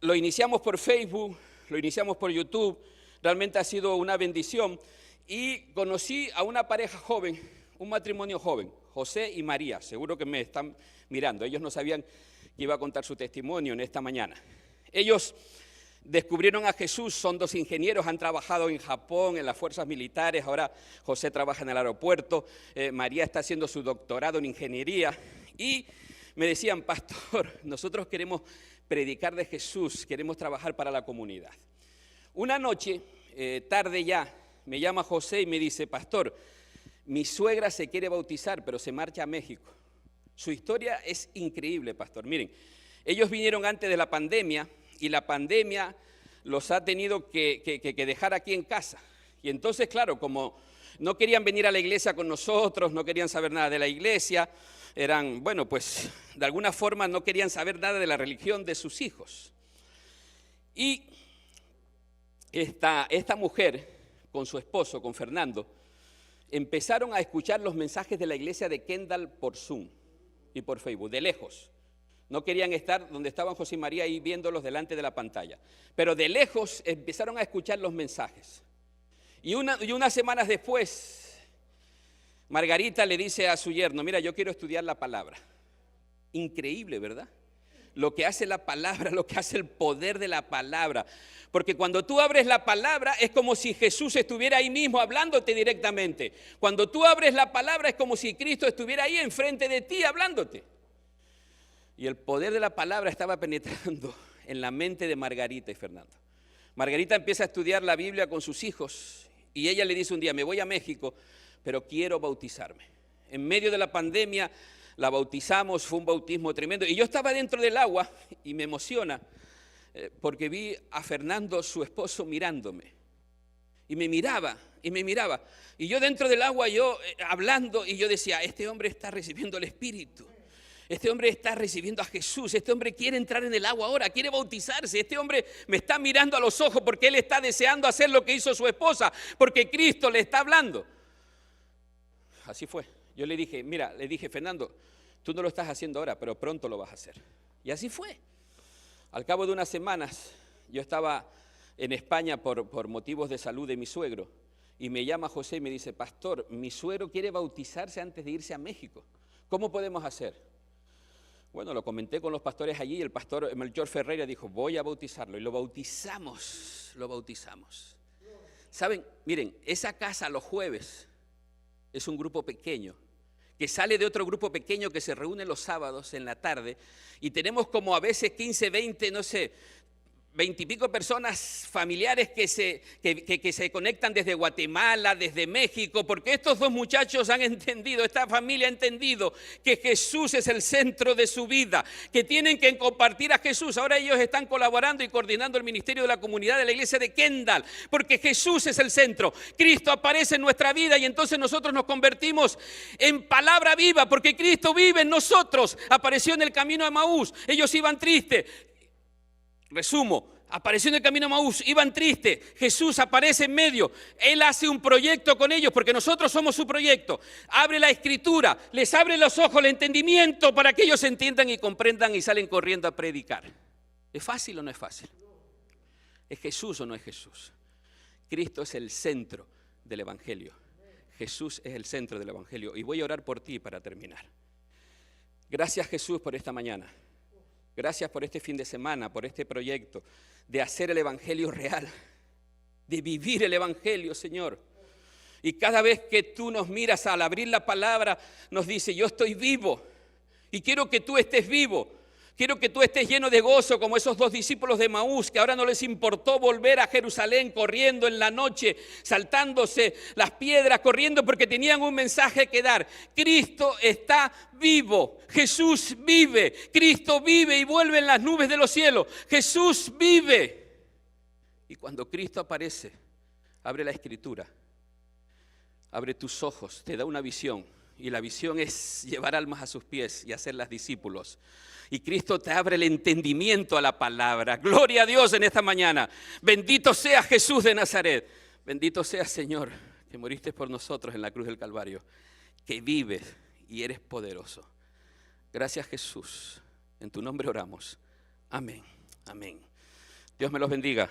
Lo iniciamos por Facebook, lo iniciamos por YouTube, realmente ha sido una bendición. Y conocí a una pareja joven, un matrimonio joven, José y María, seguro que me están mirando. Ellos no sabían que iba a contar su testimonio en esta mañana. Ellos descubrieron a Jesús, son 2 ingenieros, han trabajado en Japón, en las fuerzas militares, ahora José trabaja en el aeropuerto, María está haciendo su doctorado en ingeniería y me decían, pastor, nosotros queremos predicar de Jesús, queremos trabajar para la comunidad. Una noche, tarde ya, me llama José y me dice, pastor, mi suegra se quiere bautizar, pero se marcha a México. Su historia es increíble, pastor. Miren, ellos vinieron antes de la pandemia y la pandemia los ha tenido que dejar aquí en casa. Y entonces, claro, como no querían venir a la iglesia con nosotros, no querían saber nada de la iglesia, eran, bueno, pues de alguna forma no querían saber nada de la religión de sus hijos. Y esta mujer, con su esposo, con Fernando, empezaron a escuchar los mensajes de la iglesia de Kendall por Zoom y por Facebook, de lejos. No querían estar donde estaban José y María ahí viéndolos delante de la pantalla. Pero de lejos empezaron a escuchar los mensajes. Y unas semanas después, Margarita le dice a su yerno, mira, yo quiero estudiar la palabra. Increíble, ¿verdad? Lo que hace la palabra, lo que hace el poder de la palabra. Porque cuando tú abres la palabra es como si Jesús estuviera ahí mismo hablándote directamente. Cuando tú abres la palabra es como si Cristo estuviera ahí enfrente de ti hablándote. Y el poder de la palabra estaba penetrando en la mente de Margarita y Fernando. Margarita empieza a estudiar la Biblia con sus hijos y ella le dice un día, me voy a México, pero quiero bautizarme. En medio de la pandemia la bautizamos, fue un bautismo tremendo. Y yo estaba dentro del agua y me emociona porque vi a Fernando, su esposo, mirándome. Y me miraba, y me miraba. Y yo dentro del agua, yo hablando, y yo decía, este hombre está recibiendo el Espíritu. Este hombre está recibiendo a Jesús, este hombre quiere entrar en el agua ahora, quiere bautizarse, este hombre me está mirando a los ojos porque él está deseando hacer lo que hizo su esposa, porque Cristo le está hablando. Así fue. Yo le dije, mira, le dije, Fernando, tú no lo estás haciendo ahora, pero pronto lo vas a hacer. Y así fue. Al cabo de unas semanas, yo estaba en España por motivos de salud de mi suegro, y me llama José y me dice, pastor, mi suegro quiere bautizarse antes de irse a México. ¿Cómo podemos hacer? Bueno, lo comenté con los pastores allí y el pastor Melchor Ferreira dijo, voy a bautizarlo. Y lo bautizamos. ¿Saben? Miren, esa casa los jueves es un grupo pequeño que sale de otro grupo pequeño que se reúne los sábados en la tarde y tenemos como a veces 15, 20, no sé, 20 y pico personas familiares que se conectan desde Guatemala, desde México, porque estos dos muchachos han entendido, esta familia ha entendido que Jesús es el centro de su vida, que tienen que compartir a Jesús. Ahora ellos están colaborando y coordinando el ministerio de la comunidad de la iglesia de Kendall, porque Jesús es el centro. Cristo aparece en nuestra vida y entonces nosotros nos convertimos en palabra viva, porque Cristo vive en nosotros. Apareció en el camino de Emaús, ellos iban tristes. Resumo, apareció en el camino de Emaús, iban tristes, Jesús aparece en medio, Él hace un proyecto con ellos porque nosotros somos su proyecto, abre la escritura, les abre los ojos, el entendimiento para que ellos entiendan y comprendan y salen corriendo a predicar. ¿Es fácil o no es fácil? ¿Es Jesús o no es Jesús? Cristo es el centro del Evangelio, Jesús es el centro del Evangelio y voy a orar por ti para terminar. Gracias Jesús por esta mañana. Gracias por este fin de semana, por este proyecto de hacer el Evangelio real, de vivir el Evangelio, Señor. Y cada vez que tú nos miras al abrir la palabra, nos dice, yo estoy vivo y quiero que tú estés vivo. Quiero que tú estés lleno de gozo como esos dos discípulos de Emaús que ahora no les importó volver a Jerusalén corriendo en la noche, saltándose las piedras, corriendo porque tenían un mensaje que dar. Cristo está vivo, Jesús vive, Cristo vive y vuelve en las nubes de los cielos. Jesús vive. Y cuando Cristo aparece, abre la escritura, abre tus ojos, te da una visión. Y la visión es llevar almas a sus pies y hacerlas discípulos. Y Cristo te abre el entendimiento a la palabra. Gloria a Dios en esta mañana. Bendito sea Jesús de Nazaret. Bendito sea Señor, que moriste por nosotros en la cruz del Calvario. Que vives y eres poderoso. Gracias, Jesús. En tu nombre oramos. Amén. Amén. Dios me los bendiga.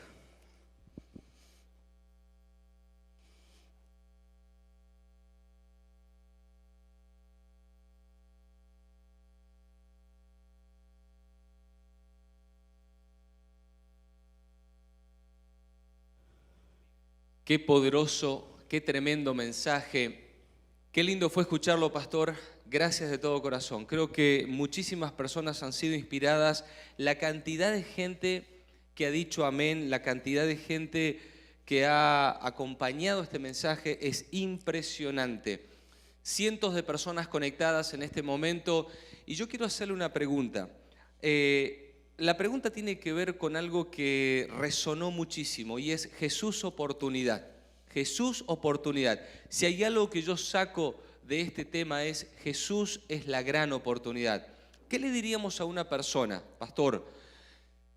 Qué poderoso, qué tremendo mensaje. Qué lindo fue escucharlo, pastor. Gracias de todo corazón. Creo que muchísimas personas han sido inspiradas. La cantidad de gente que ha dicho amén, la cantidad de gente que ha acompañado este mensaje es impresionante. Cientos de personas conectadas en este momento. Y yo quiero hacerle una pregunta. La pregunta tiene que ver con algo que resonó muchísimo y es Jesús oportunidad. Jesús oportunidad. Si hay algo que yo saco de este tema es Jesús es la gran oportunidad. ¿Qué le diríamos a una persona, pastor,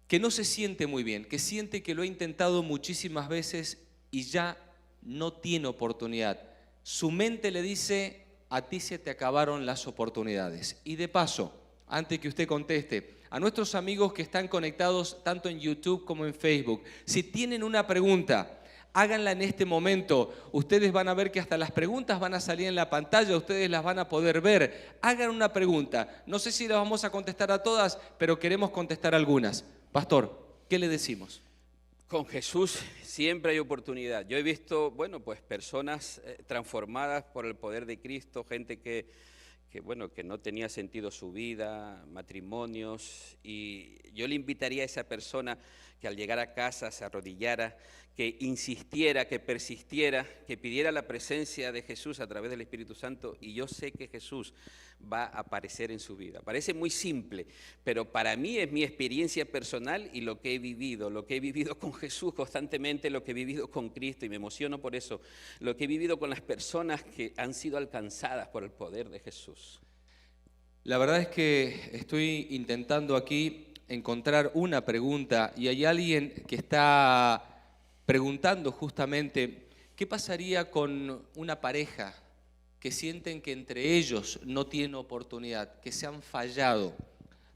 que no se siente muy bien, que siente que lo ha intentado muchísimas veces y ya no tiene oportunidad? Su mente le dice, a ti se te acabaron las oportunidades. Y de paso, antes que usted conteste, a nuestros amigos que están conectados tanto en YouTube como en Facebook, si tienen una pregunta, háganla en este momento. Ustedes van a ver que hasta las preguntas van a salir en la pantalla, ustedes las van a poder ver. Hagan una pregunta. No sé si las vamos a contestar a todas, pero queremos contestar algunas. Pastor, ¿qué le decimos? Con Jesús siempre hay oportunidad. Yo he visto, bueno, pues personas transformadas por el poder de Cristo, gente que no tenía sentido su vida, matrimonios, y yo le invitaría a esa persona que al llegar a casa se arrodillara, que insistiera, que persistiera, que pidiera la presencia de Jesús a través del Espíritu Santo, y yo sé que Jesús va a aparecer en su vida. Parece muy simple, pero para mí es mi experiencia personal y lo que he vivido con Jesús constantemente, lo que he vivido con Cristo, y me emociono por eso, lo que he vivido con las personas que han sido alcanzadas por el poder de Jesús. La verdad es que estoy intentando aquí encontrar una pregunta y hay alguien que está preguntando justamente qué pasaría con una pareja que sienten que entre ellos no tienen oportunidad, que se han fallado.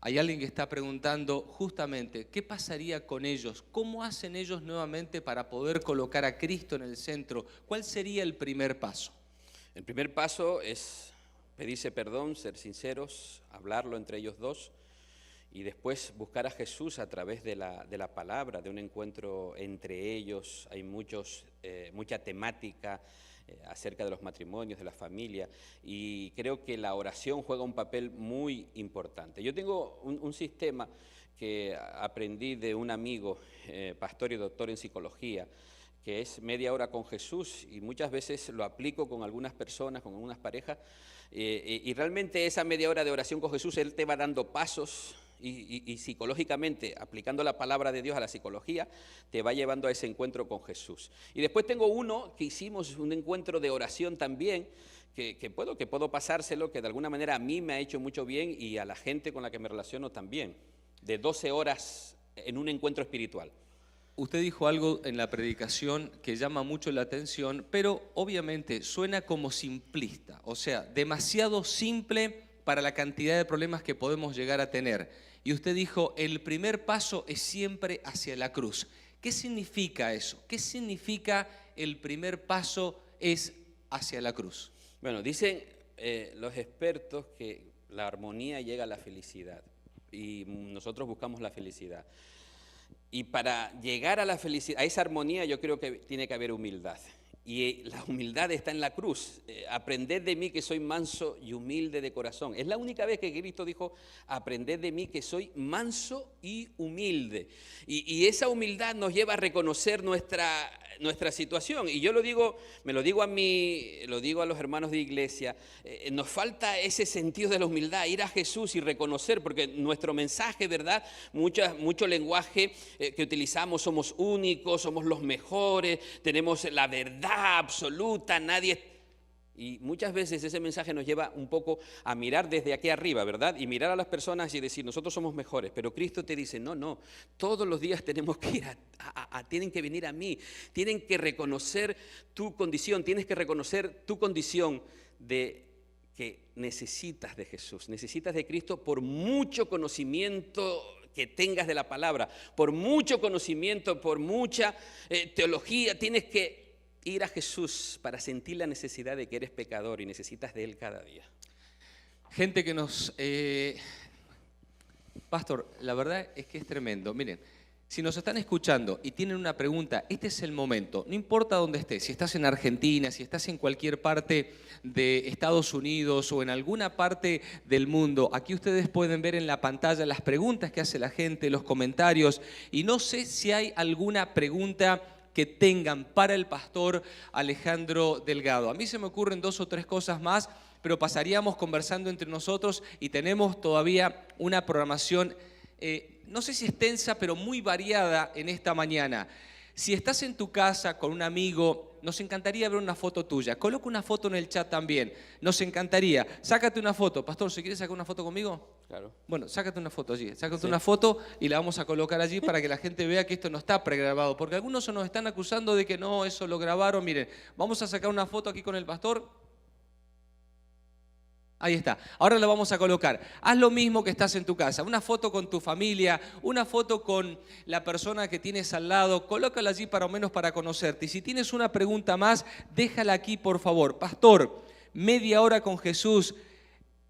Hay alguien que está preguntando justamente qué pasaría con ellos, cómo hacen ellos nuevamente para poder colocar a Cristo en el centro. ¿Cuál sería el primer paso? El primer paso es pedirse perdón, ser sinceros, hablarlo entre ellos dos y después buscar a Jesús a través de la palabra, de un encuentro entre ellos. Hay mucha temática acerca de los matrimonios, de la familia, y creo que la oración juega un papel muy importante. Yo tengo un sistema que aprendí de un amigo, pastor y doctor en psicología, que es media hora con Jesús, y muchas veces lo aplico con algunas personas, con algunas parejas, y realmente esa media hora de oración con Jesús, Él te va dando pasos, y psicológicamente, aplicando la palabra de Dios a la psicología, te va llevando a ese encuentro con Jesús. Y después tengo uno que hicimos, un encuentro de oración también, que puedo pasárselo, que de alguna manera a mí me ha hecho mucho bien y a la gente con la que me relaciono también, de 12 horas en un encuentro espiritual. Usted dijo algo en la predicación que llama mucho la atención, pero obviamente suena como simplista, o sea, demasiado simple para la cantidad de problemas que podemos llegar a tener. Y usted dijo, el primer paso es siempre hacia la cruz. ¿Qué significa eso? ¿Qué significa el primer paso es hacia la cruz? Bueno, dicen los expertos que la armonía llega a la felicidad y nosotros buscamos la felicidad. Y para llegar a la felicidad, a esa armonía, yo creo que tiene que haber humildad. Y la humildad está en la cruz. Aprended de mí que soy manso y humilde de corazón. Es la única vez que Cristo dijo, aprended de mí que soy manso y humilde. Y esa humildad nos lleva a reconocer nuestra situación. Y yo me lo digo a mí, lo digo a los hermanos de iglesia, nos falta ese sentido de la humildad, ir a Jesús y reconocer, porque nuestro mensaje, ¿verdad? Mucho lenguaje que utilizamos, somos únicos, somos los mejores, tenemos la verdad absoluta, nadie. Y muchas veces ese mensaje nos lleva un poco a mirar desde aquí arriba, ¿verdad? Y mirar a las personas y decir, nosotros somos mejores. Pero Cristo te dice, no, todos los días tenemos que ir tienen que venir a mí, tienen que reconocer tu condición, tienes que reconocer tu condición de que necesitas de Jesús, necesitas de Cristo por mucho conocimiento que tengas de la palabra, por mucho conocimiento, por mucha teología, tienes que ir a Jesús para sentir la necesidad de que eres pecador y necesitas de Él cada día. Gente que nos... Pastor, la verdad es que es tremendo. Miren, si nos están escuchando y tienen una pregunta, este es el momento. No importa dónde estés, si estás en Argentina, si estás en cualquier parte de Estados Unidos o en alguna parte del mundo, aquí ustedes pueden ver en la pantalla las preguntas que hace la gente, los comentarios. Y no sé si hay alguna pregunta que tengan para el pastor Alejandro Delgado. A mí se me ocurren 2 o 3 cosas más, pero pasaríamos conversando entre nosotros y tenemos todavía una programación, no sé si extensa, pero muy variada en esta mañana. Si estás en tu casa con un amigo, nos encantaría ver una foto tuya. Coloca una foto en el chat también, nos encantaría. Sácate una foto. Pastor, ¿se quiere sacar una foto conmigo? Claro. Bueno, sácate una foto allí. Sácate una foto y la vamos a colocar allí para que la gente vea que esto no está pregrabado. Porque algunos nos están acusando de que no, eso lo grabaron. Miren, vamos a sacar una foto aquí con el pastor. Ahí está, ahora lo vamos a colocar. Haz lo mismo que estás en tu casa, una foto con tu familia, una foto con la persona que tienes al lado, colócala allí para o menos para conocerte. Y si tienes una pregunta más, déjala aquí por favor. Pastor, media hora con Jesús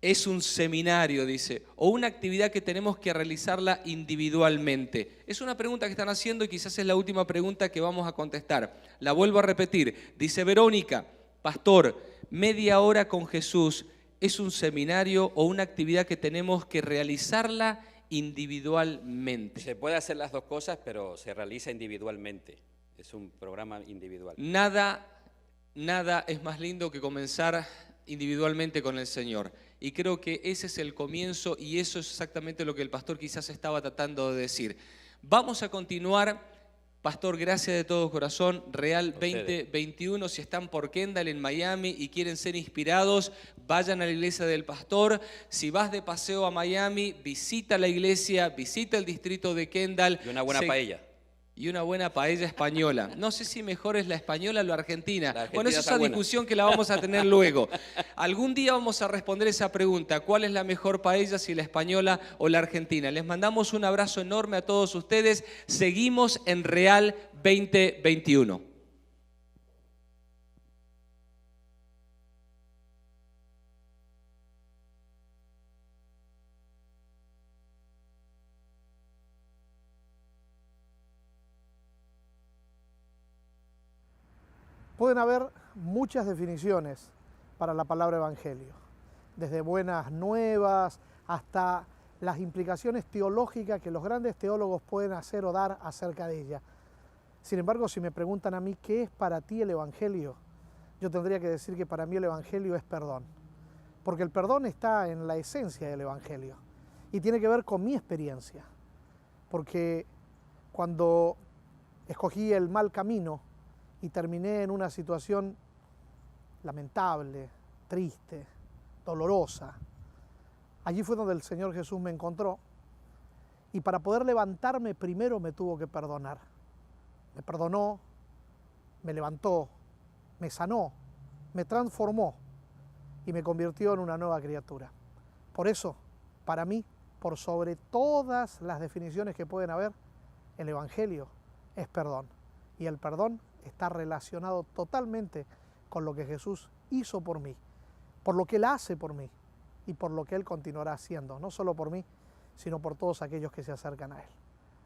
es un seminario, dice, o una actividad que tenemos que realizarla individualmente. Es una pregunta que están haciendo y quizás es la última pregunta que vamos a contestar. La vuelvo a repetir, dice Verónica, pastor, media hora con Jesús es un seminario o una actividad que tenemos que realizarla individualmente. Se puede hacer las 2 cosas, pero se realiza individualmente. Es un programa individual. Nada es más lindo que comenzar individualmente con el Señor. Y creo que ese es el comienzo y eso es exactamente lo que el pastor quizás estaba tratando de decir. Vamos a continuar. Pastor, gracias de todo corazón. Real 2021, si están por Kendall en Miami y quieren ser inspirados, vayan a la iglesia del pastor. Si vas de paseo a Miami, visita la iglesia, visita el distrito de Kendall. Y una buena paella. Y una buena paella española. No sé si mejor es la española o la argentina. Bueno, esa es está una buena. discusión que la vamos a tener luego. Algún día vamos a responder esa pregunta. ¿Cuál es la mejor paella, si la española o la argentina? Les mandamos un abrazo enorme a todos ustedes. Seguimos en Real 2021. Pueden haber muchas definiciones para la palabra evangelio, desde buenas nuevas hasta las implicaciones teológicas que los grandes teólogos pueden hacer o dar acerca de ella. Sin embargo, si me preguntan a mí qué es para ti el evangelio, yo tendría que decir que para mí el evangelio es perdón, porque el perdón está en la esencia del evangelio y tiene que ver con mi experiencia, porque cuando escogí el mal camino y terminé en una situación lamentable, triste, dolorosa. Allí fue donde el Señor Jesús me encontró y para poder levantarme primero me tuvo que perdonar. Me perdonó, me levantó, me sanó, me transformó y me convirtió en una nueva criatura. Por eso, para mí, por sobre todas las definiciones que pueden haber, el Evangelio es perdón. Y el perdón está relacionado totalmente con lo que Jesús hizo por mí, por lo que Él hace por mí y por lo que Él continuará haciendo, no solo por mí, sino por todos aquellos que se acercan a Él.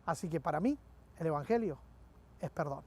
Así que para mí, el Evangelio es perdón.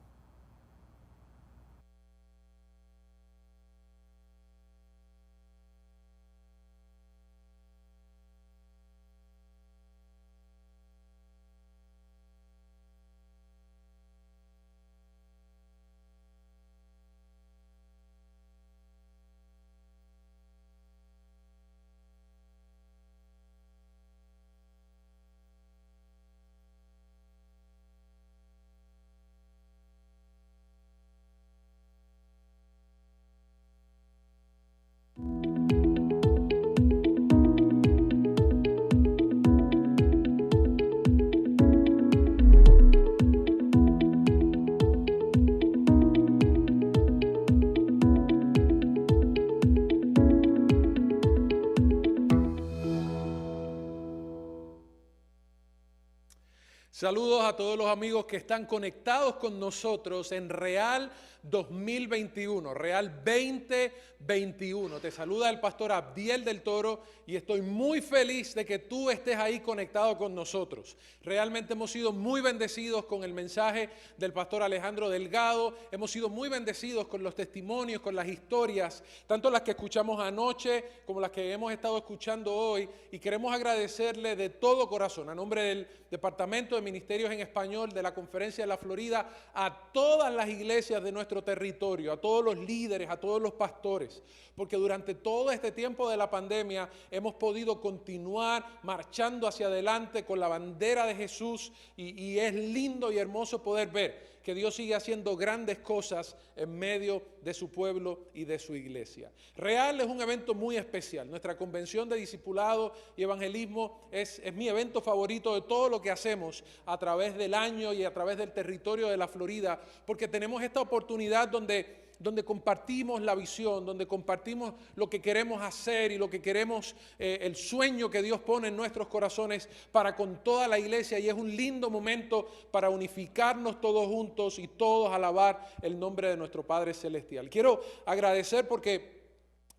Saludos a todos los amigos que están conectados con nosotros en Real 2021, Real 2021. Te saluda el pastor Abdiel del Toro y estoy muy feliz de que tú estés ahí conectado con nosotros. Realmente hemos sido muy bendecidos con el mensaje del pastor Alejandro Delgado, hemos sido muy bendecidos con los testimonios, con las historias, tanto las que escuchamos anoche como las que hemos estado escuchando hoy, y queremos agradecerle de todo corazón, a nombre del Departamento de Ministerios en Español de la Conferencia de la Florida, a todas las iglesias de nuestro territorio, a todos los líderes, a todos los pastores, porque durante todo este tiempo de la pandemia hemos podido continuar marchando hacia adelante con la bandera de Jesús, y es lindo y hermoso poder ver que Dios sigue haciendo grandes cosas en medio de su pueblo y de su iglesia. Real es un evento muy especial. Nuestra convención de discipulado y evangelismo es mi evento favorito de todo lo que hacemos a través del año y a través del territorio de la Florida, porque tenemos esta oportunidad donde compartimos la visión, donde compartimos lo que queremos hacer y lo que queremos, el sueño que Dios pone en nuestros corazones para con toda la iglesia, y es un lindo momento para unificarnos todos juntos y todos alabar el nombre de nuestro Padre Celestial. Quiero agradecer porque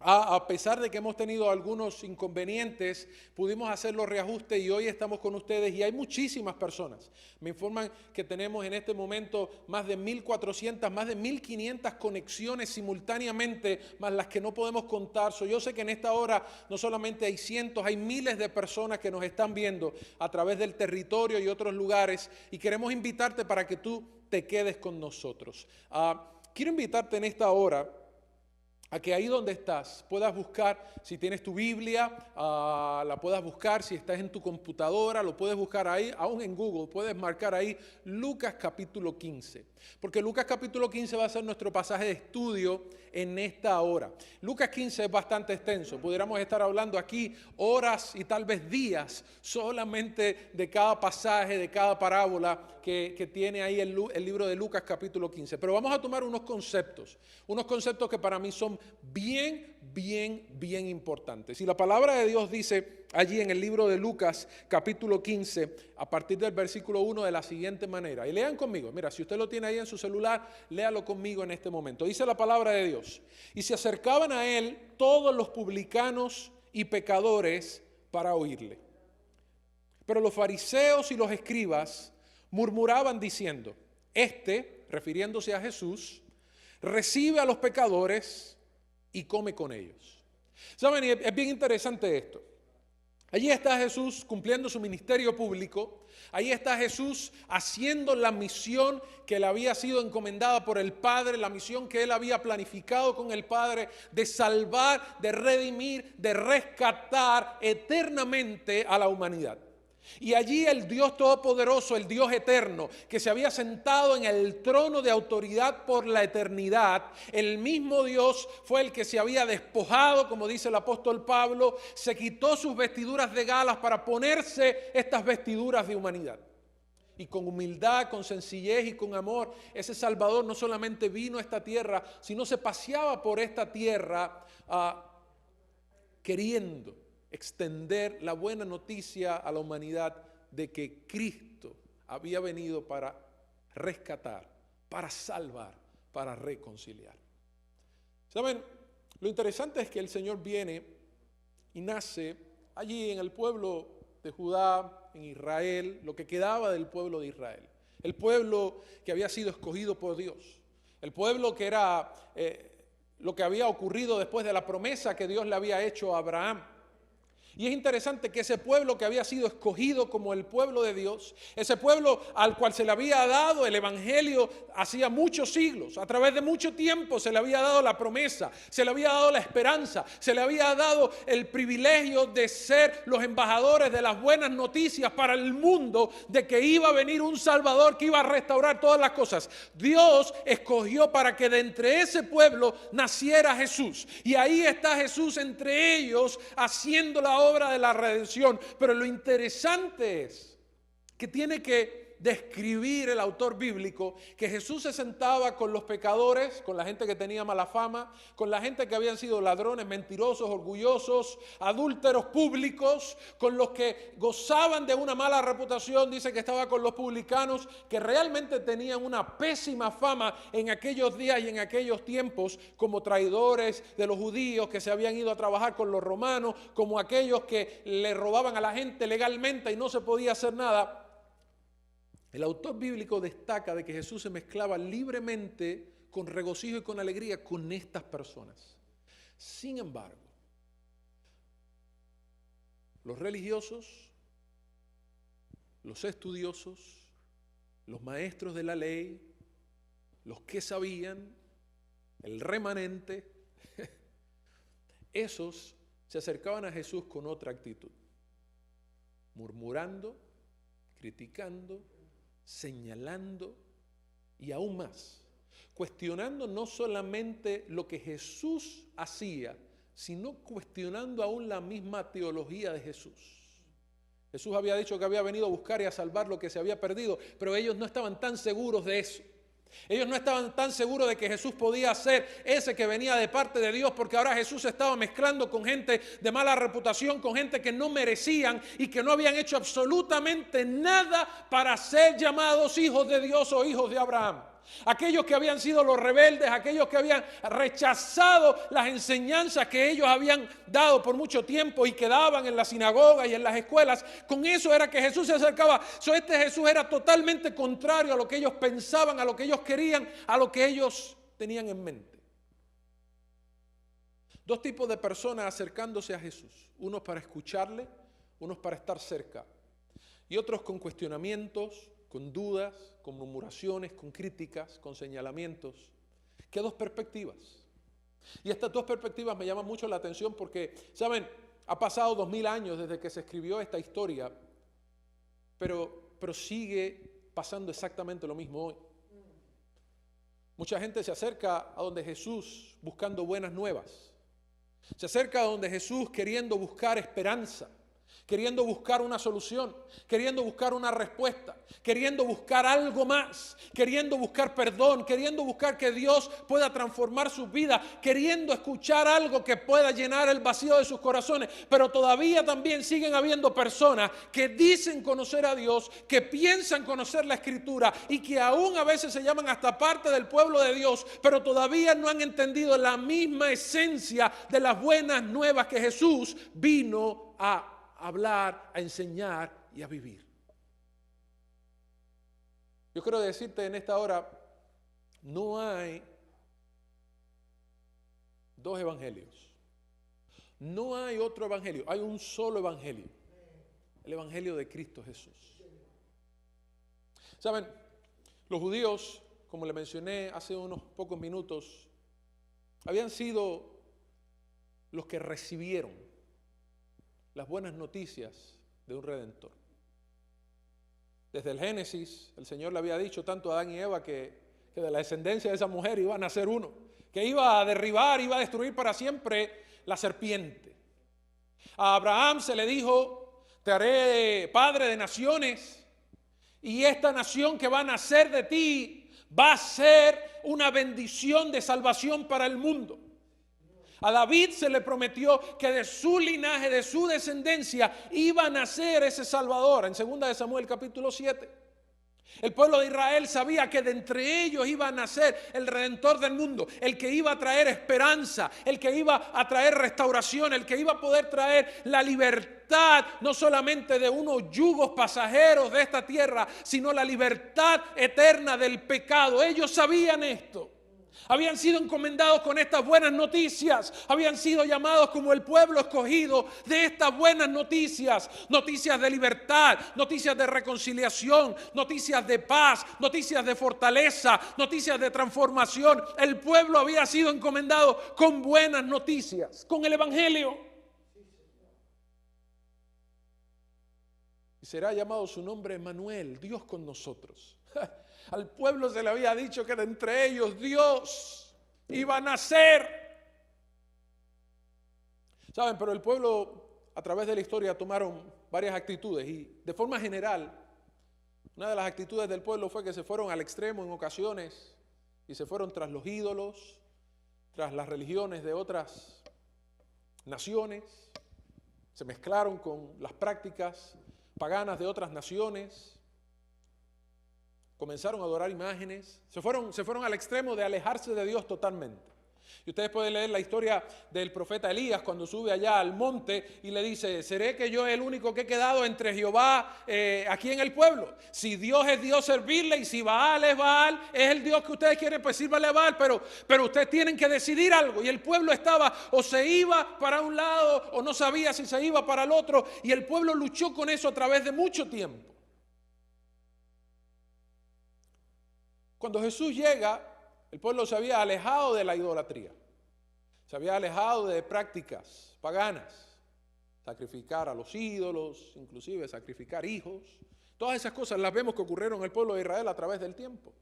a pesar de que hemos tenido algunos inconvenientes, pudimos hacer los reajustes y hoy estamos con ustedes, y hay muchísimas personas. Me informan que tenemos en este momento más de 1.400, más de 1.500 conexiones simultáneamente, más las que no podemos contar. Yo sé que en esta hora no solamente hay cientos, hay miles de personas que nos están viendo a través del territorio y otros lugares, y queremos invitarte para que tú te quedes con nosotros. Quiero invitarte en esta hora a que ahí donde estás puedas buscar, si tienes tu Biblia, la puedas buscar, si estás en tu computadora, lo puedes buscar ahí, aún en Google, puedes marcar ahí Lucas capítulo 15, porque Lucas capítulo 15 va a ser nuestro pasaje de estudio en esta hora. Lucas 15 es bastante extenso, pudiéramos estar hablando aquí horas y tal vez días solamente de cada pasaje, de cada parábola que tiene ahí el libro de Lucas capítulo 15, pero vamos a tomar unos conceptos que para mí son bien importantes. Y la palabra de Dios dice allí en el libro de Lucas capítulo 15, a partir del versículo 1, de la siguiente manera, y lean conmigo. Mira, si usted lo tiene ahí en su celular, léalo conmigo en este momento. Dice la palabra de Dios: y se acercaban a él todos los publicanos y pecadores para oírle. Pero los fariseos y los escribas murmuraban diciendo: refiriéndose a Jesús, recibe a los pecadores y come con ellos. ¿Saben? Y es bien interesante esto. Allí está Jesús cumpliendo su ministerio público. Ahí está Jesús haciendo la misión que le había sido encomendada por el Padre, la misión que él había planificado con el Padre, de salvar, de redimir, de rescatar eternamente a la humanidad. Y allí el Dios Todopoderoso, el Dios Eterno, que se había sentado en el trono de autoridad por la eternidad, el mismo Dios fue el que se había despojado, como dice el apóstol Pablo, se quitó sus vestiduras de galas para ponerse estas vestiduras de humanidad. Y con humildad, con sencillez y con amor, ese Salvador no solamente vino a esta tierra, sino se paseaba por esta tierra queriendo extender la buena noticia a la humanidad de que Cristo había venido para rescatar, para salvar, para reconciliar. ¿Saben? Lo interesante es que el Señor viene y nace allí en el pueblo de Judá, en Israel, lo que quedaba del pueblo de Israel. El pueblo que había sido escogido por Dios. El pueblo que era lo que había ocurrido después de la promesa que Dios le había hecho a Abraham. Y es interesante que ese pueblo que había sido escogido como el pueblo de Dios, ese pueblo al cual se le había dado el evangelio hacía muchos siglos, a través de mucho tiempo se le había dado la promesa, se le había dado la esperanza, se le había dado el privilegio de ser los embajadores de las buenas noticias para el mundo, de que iba a venir un Salvador que iba a restaurar todas las cosas. Dios escogió para que de entre ese pueblo naciera Jesús, y ahí está Jesús entre ellos haciendo la obra de la redención. Pero lo interesante es que tiene que describir el autor bíblico que Jesús se sentaba con los pecadores, con la gente que tenía mala fama, con la gente que habían sido ladrones, mentirosos, orgullosos, adúlteros públicos, con los que gozaban de una mala reputación. Dice que estaba con los publicanos, que realmente tenían una pésima fama en aquellos días y en aquellos tiempos, como traidores de los judíos que se habían ido a trabajar con los romanos, como aquellos que le robaban a la gente legalmente y no se podía hacer nada. El autor bíblico destaca de que Jesús se mezclaba libremente, con regocijo y con alegría, con estas personas. Sin embargo, los religiosos, los estudiosos, los maestros de la ley, los que sabían, el remanente, esos se acercaban a Jesús con otra actitud, murmurando, criticando, señalando y aún más, cuestionando no solamente lo que Jesús hacía, sino cuestionando aún la misma teología de Jesús. Jesús había dicho que había venido a buscar y a salvar lo que se había perdido, pero ellos no estaban tan seguros de eso. Ellos no estaban tan seguros de que Jesús podía ser ese que venía de parte de Dios, porque ahora Jesús se estaba mezclando con gente de mala reputación, con gente que no merecían y que no habían hecho absolutamente nada para ser llamados hijos de Dios o hijos de Abraham. Aquellos que habían sido los rebeldes, aquellos que habían rechazado las enseñanzas que ellos habían dado por mucho tiempo y que daban en las sinagogas y en las escuelas, con eso era que Jesús se acercaba. Este Jesús era totalmente contrario a lo que ellos pensaban, a lo que ellos querían, a lo que ellos tenían en mente. Dos tipos de personas acercándose a Jesús, unos para escucharle, unos para estar cerca, y otros con cuestionamientos, con dudas, con murmuraciones, con críticas, con señalamientos. ¿Qué dos perspectivas? Y estas dos perspectivas me llaman mucho la atención porque, ¿saben? Ha pasado 2000 años desde que se escribió esta historia, pero sigue pasando exactamente lo mismo hoy. Mucha gente se acerca a donde Jesús buscando buenas nuevas. Se acerca a donde Jesús queriendo buscar esperanza, queriendo buscar una solución, queriendo buscar una respuesta, queriendo buscar algo más, queriendo buscar perdón, queriendo buscar que Dios pueda transformar su vida, queriendo escuchar algo que pueda llenar el vacío de sus corazones. Pero todavía también siguen habiendo personas que dicen conocer a Dios, que piensan conocer la Escritura y que aún a veces se llaman hasta parte del pueblo de Dios, pero todavía no han entendido la misma esencia de las buenas nuevas que Jesús vino a hablar, a enseñar y a vivir. Yo quiero decirte en esta hora, no hay dos evangelios. No hay otro evangelio, hay un solo evangelio. El evangelio de Cristo Jesús. Saben, los judíos, como le mencioné hace unos pocos minutos, habían sido los que recibieron las buenas noticias de un Redentor. Desde el Génesis, el Señor le había dicho tanto a Adán y Eva que de la descendencia de esa mujer iba a nacer uno, que iba a derribar, iba a destruir para siempre la serpiente. A Abraham se le dijo, te haré padre de naciones, y esta nación que va a nacer de ti va a ser una bendición de salvación para el mundo. A David se le prometió que de su linaje, de su descendencia, iba a nacer ese Salvador. En 2 de Samuel capítulo 7. El pueblo de Israel sabía que de entre ellos iba a nacer el Redentor del mundo, el que iba a traer esperanza, el que iba a traer restauración, el que iba a poder traer la libertad, no solamente de unos yugos pasajeros de esta tierra, sino la libertad eterna del pecado. Ellos sabían esto. Habían sido encomendados con estas buenas noticias, habían sido llamados como el pueblo escogido de estas buenas noticias, noticias de libertad, noticias de reconciliación, noticias de paz, noticias de fortaleza, noticias de transformación. El pueblo había sido encomendado con buenas noticias, con el evangelio. Y será llamado su nombre Emmanuel, Dios con nosotros. Al pueblo se le había dicho que de entre ellos Dios iba a nacer. Saben, pero el pueblo a través de la historia tomaron varias actitudes y de forma general Una de las actitudes del pueblo fue que se fueron al extremo en ocasiones y se fueron tras los ídolos, tras las religiones de otras naciones, se mezclaron con las prácticas paganas de otras naciones, comenzaron a adorar imágenes, se fueron al extremo de alejarse de Dios totalmente. Y ustedes pueden leer la historia del profeta Elías cuando sube allá al monte y le dice: ¿seré que yo el único que he quedado entre Jehová aquí en el pueblo? Si Dios es Dios, servirle, y si Baal es Baal, es el Dios que ustedes quieren, pues sírvale a Baal, pero ustedes tienen que decidir algo. Y el pueblo estaba, o se iba para un lado o no sabía si se iba para el otro, y el pueblo luchó con eso a través de mucho tiempo. Cuando Jesús llega, el pueblo se había alejado de la idolatría, se había alejado de prácticas paganas, sacrificar a los ídolos, inclusive sacrificar hijos. Todas esas cosas las vemos que ocurrieron en el pueblo de Israel a través del tiempo.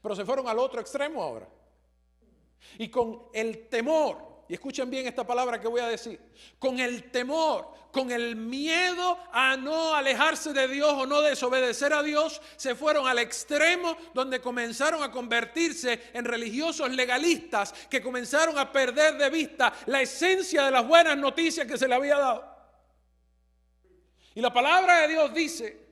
Pero se fueron al otro extremo ahora. Y con el temor, y escuchen bien esta palabra que voy a decir, con el temor, con el miedo a no alejarse de Dios o no desobedecer a Dios, se fueron al extremo donde comenzaron a convertirse en religiosos legalistas que comenzaron a perder de vista la esencia de las buenas noticias que se le había dado. Y la palabra de Dios dice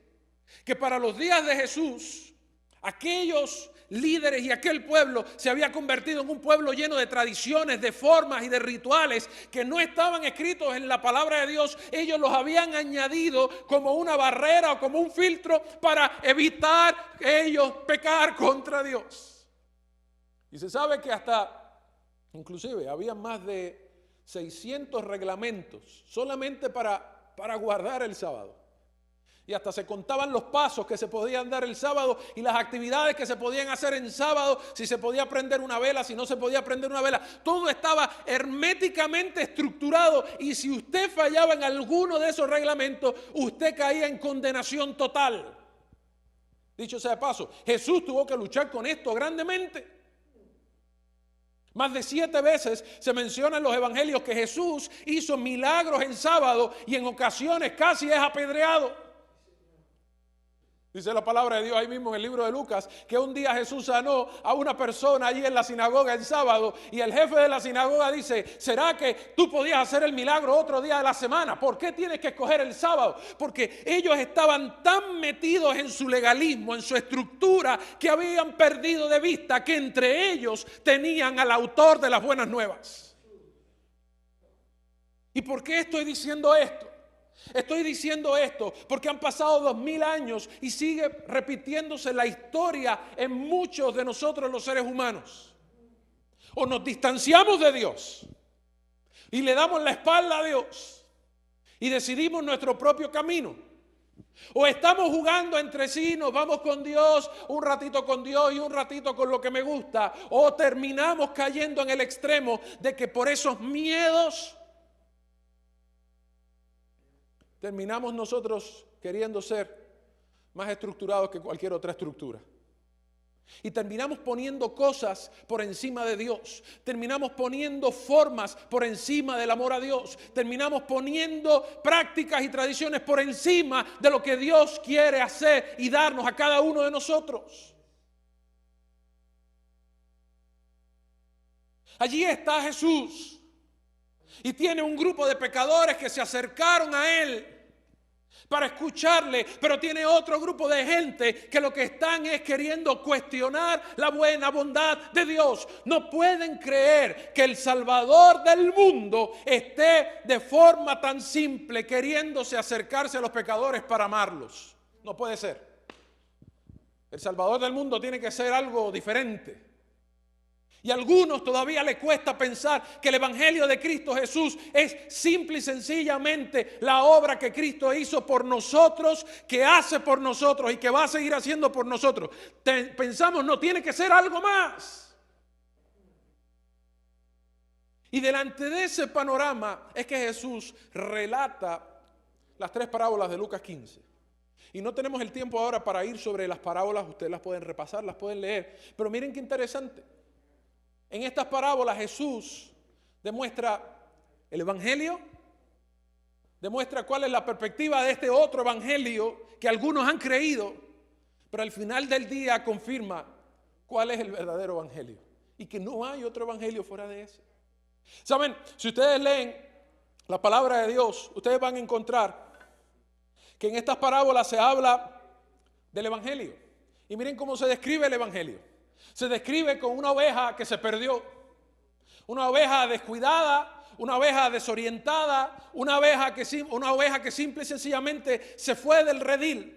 que para los días de Jesús, aquellos líderes y aquel pueblo se había convertido en un pueblo lleno de tradiciones, de formas y de rituales que no estaban escritos en la palabra de Dios. Ellos los habían añadido como una barrera o como un filtro para evitar ellos pecar contra Dios. Y se sabe que hasta, inclusive, había más de 600 reglamentos solamente para guardar el sábado. Y hasta se contaban los pasos que se podían dar el sábado y las actividades que se podían hacer en sábado, si se podía prender una vela, si no se podía prender una vela. Todo estaba herméticamente estructurado, y si usted fallaba en alguno de esos reglamentos, usted caía en condenación total. Dicho sea de paso, Jesús tuvo que luchar con esto grandemente. Más de 7 veces se menciona en los evangelios que Jesús hizo milagros en sábado y en ocasiones casi es apedreado. Dice la palabra de Dios ahí mismo en el libro de Lucas que un día Jesús sanó a una persona allí en la sinagoga en sábado, y el jefe de la sinagoga dice: ¿será que tú podías hacer el milagro otro día de la semana? ¿Por qué tienes que escoger el sábado? Porque ellos estaban tan metidos en su legalismo, en su estructura, que habían perdido de vista que entre ellos tenían al autor de las buenas nuevas. ¿Y por qué estoy diciendo esto? Estoy diciendo esto porque han pasado 2000 años y sigue repitiéndose la historia en muchos de nosotros los seres humanos. O nos distanciamos de Dios y le damos la espalda a Dios y decidimos nuestro propio camino. O estamos jugando entre sí, nos vamos con Dios, un ratito con Dios y un ratito con lo que me gusta. O terminamos cayendo en el extremo de que por esos miedos terminamos nosotros queriendo ser más estructurados que cualquier otra estructura. Y terminamos poniendo cosas por encima de Dios. Terminamos poniendo formas por encima del amor a Dios. Terminamos poniendo prácticas y tradiciones por encima de lo que Dios quiere hacer y darnos a cada uno de nosotros. Allí está Jesús. Y tiene un grupo de pecadores que se acercaron a Él para escucharle, pero tiene otro grupo de gente que lo que están es queriendo cuestionar la buena bondad de Dios. No pueden creer que el Salvador del mundo esté de forma tan simple queriéndose acercarse a los pecadores para amarlos. No puede ser. El Salvador del mundo tiene que ser algo diferente. Y a algunos todavía les cuesta pensar que el Evangelio de Cristo Jesús es simple y sencillamente la obra que Cristo hizo por nosotros, que hace por nosotros y que va a seguir haciendo por nosotros. Pensamos, no, tiene que ser algo más. Y delante de ese panorama es que Jesús relata las 3 parábolas de Lucas 15. Y no tenemos el tiempo ahora para ir sobre las parábolas, ustedes las pueden repasar, las pueden leer. Pero miren qué interesante. En estas parábolas Jesús demuestra el Evangelio, demuestra cuál es la perspectiva de este otro Evangelio que algunos han creído, Pero al final del día confirma cuál es el verdadero evangelio y que no hay otro evangelio fuera de ese. Saben, si ustedes leen la palabra de Dios, ustedes van a encontrar que en estas parábolas se habla del evangelio. Y miren cómo se describe el evangelio. Se describe con una oveja que se perdió, una oveja descuidada, una oveja desorientada, una oveja que simple y sencillamente se fue del redil.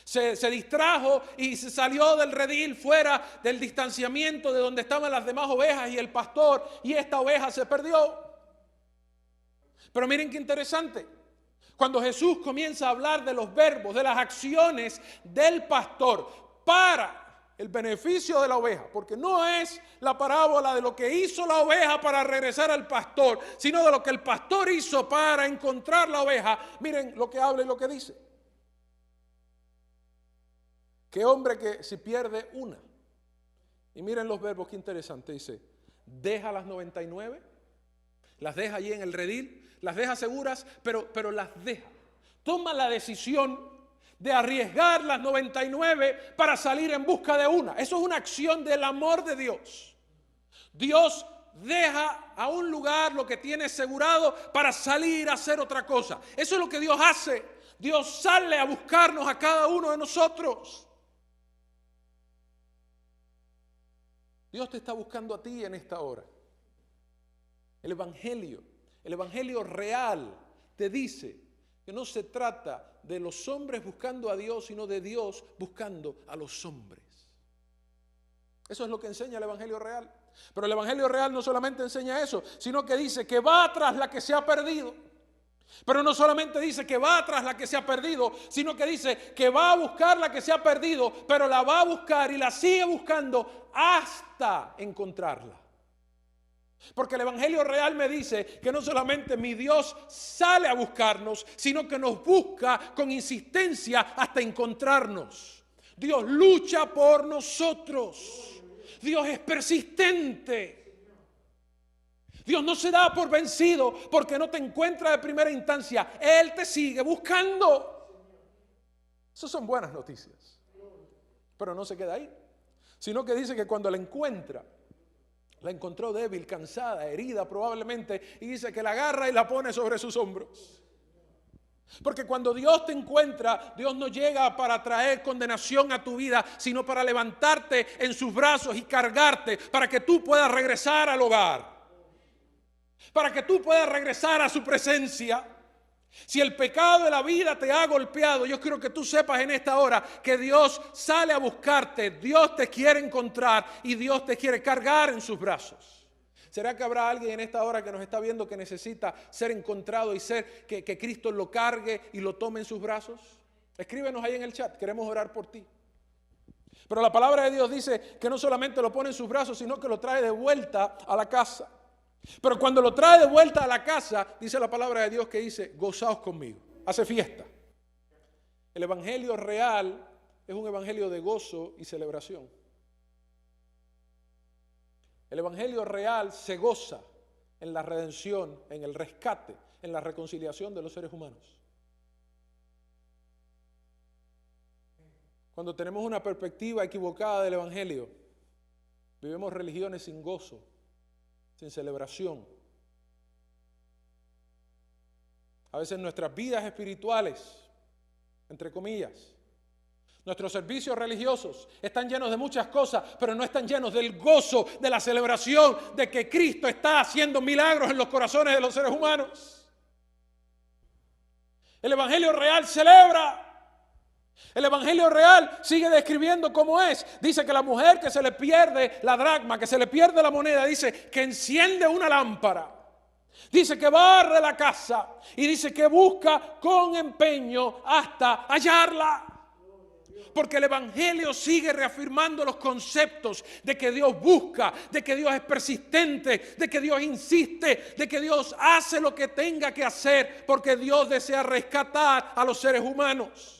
Se distrajo y se salió del redil, fuera del distanciamiento de donde estaban las demás ovejas y el pastor, y esta oveja se perdió. Pero miren qué interesante, cuando Jesús comienza a hablar de los verbos, de las acciones del pastor para el beneficio de la oveja, porque no es la parábola de lo que hizo la oveja para regresar al pastor, sino de lo que el pastor hizo para encontrar la oveja. Miren lo que habla y lo que dice. Qué hombre que si pierde una. Y miren los verbos, qué interesante. Dice, deja las 99, las deja allí en el redil, las deja seguras, pero las deja. Toma la decisión de arriesgar las 99 para salir en busca de una. Eso es una acción del amor de Dios. Dios deja a un lugar lo que tiene asegurado para salir a hacer otra cosa. Eso es lo que Dios hace. Dios sale a buscarnos a cada uno de nosotros. Dios te está buscando a ti en esta hora. El evangelio real te dice que no se trata de los hombres buscando a Dios, sino de Dios buscando a los hombres. Eso es lo que enseña el evangelio real. Pero el evangelio real no solamente enseña eso, sino que dice que va tras la que se ha perdido. Pero no solamente dice que va tras la que se ha perdido, sino que dice que va a buscar la que se ha perdido, pero la va a buscar y la sigue buscando hasta encontrarla. Porque el evangelio real me dice que no solamente mi Dios sale a buscarnos, sino que nos busca con insistencia hasta encontrarnos. Dios lucha por nosotros. Dios es persistente. Dios no se da por vencido porque no te encuentra de primera instancia. Él te sigue buscando. Esas son buenas noticias. Pero no se queda ahí, sino que dice que cuando la encuentra, la encontró débil, cansada, herida probablemente, y dice que la agarra y la pone sobre sus hombros. Porque cuando Dios te encuentra, Dios no llega para traer condenación a tu vida, sino para levantarte en sus brazos y cargarte para que tú puedas regresar al hogar. Para que tú puedas regresar a su presencia. Si el pecado de la vida te ha golpeado, yo quiero que tú sepas en esta hora que Dios sale a buscarte, Dios te quiere encontrar y Dios te quiere cargar en sus brazos. ¿Será que habrá alguien en esta hora que nos está viendo que necesita ser encontrado y que Cristo lo cargue y lo tome en sus brazos? Escríbenos ahí en el chat, queremos orar por ti. Pero la palabra de Dios dice que no solamente lo pone en sus brazos, sino que lo trae de vuelta a la casa. Pero cuando lo trae de vuelta a la casa, dice la palabra de Dios que dice, gozaos conmigo, hace fiesta. El evangelio real es un evangelio de gozo y celebración. El evangelio real se goza en la redención, en el rescate, en la reconciliación de los seres humanos. Cuando tenemos una perspectiva equivocada del evangelio, vivimos religiones sin gozo, sin celebración. A veces nuestras vidas espirituales, entre comillas, nuestros servicios religiosos están llenos de muchas cosas, pero no están llenos del gozo, de la celebración, de que Cristo está haciendo milagros en los corazones de los seres humanos. El evangelio real celebra. El evangelio real sigue describiendo cómo es. Dice que la mujer que se le pierde la dracma, que se le pierde la moneda, dice que enciende una lámpara. Dice que barre la casa y dice que busca con empeño hasta hallarla. Porque el evangelio sigue reafirmando los conceptos de que Dios busca, de que Dios es persistente, de que Dios insiste, de que Dios hace lo que tenga que hacer, porque Dios desea rescatar a los seres humanos.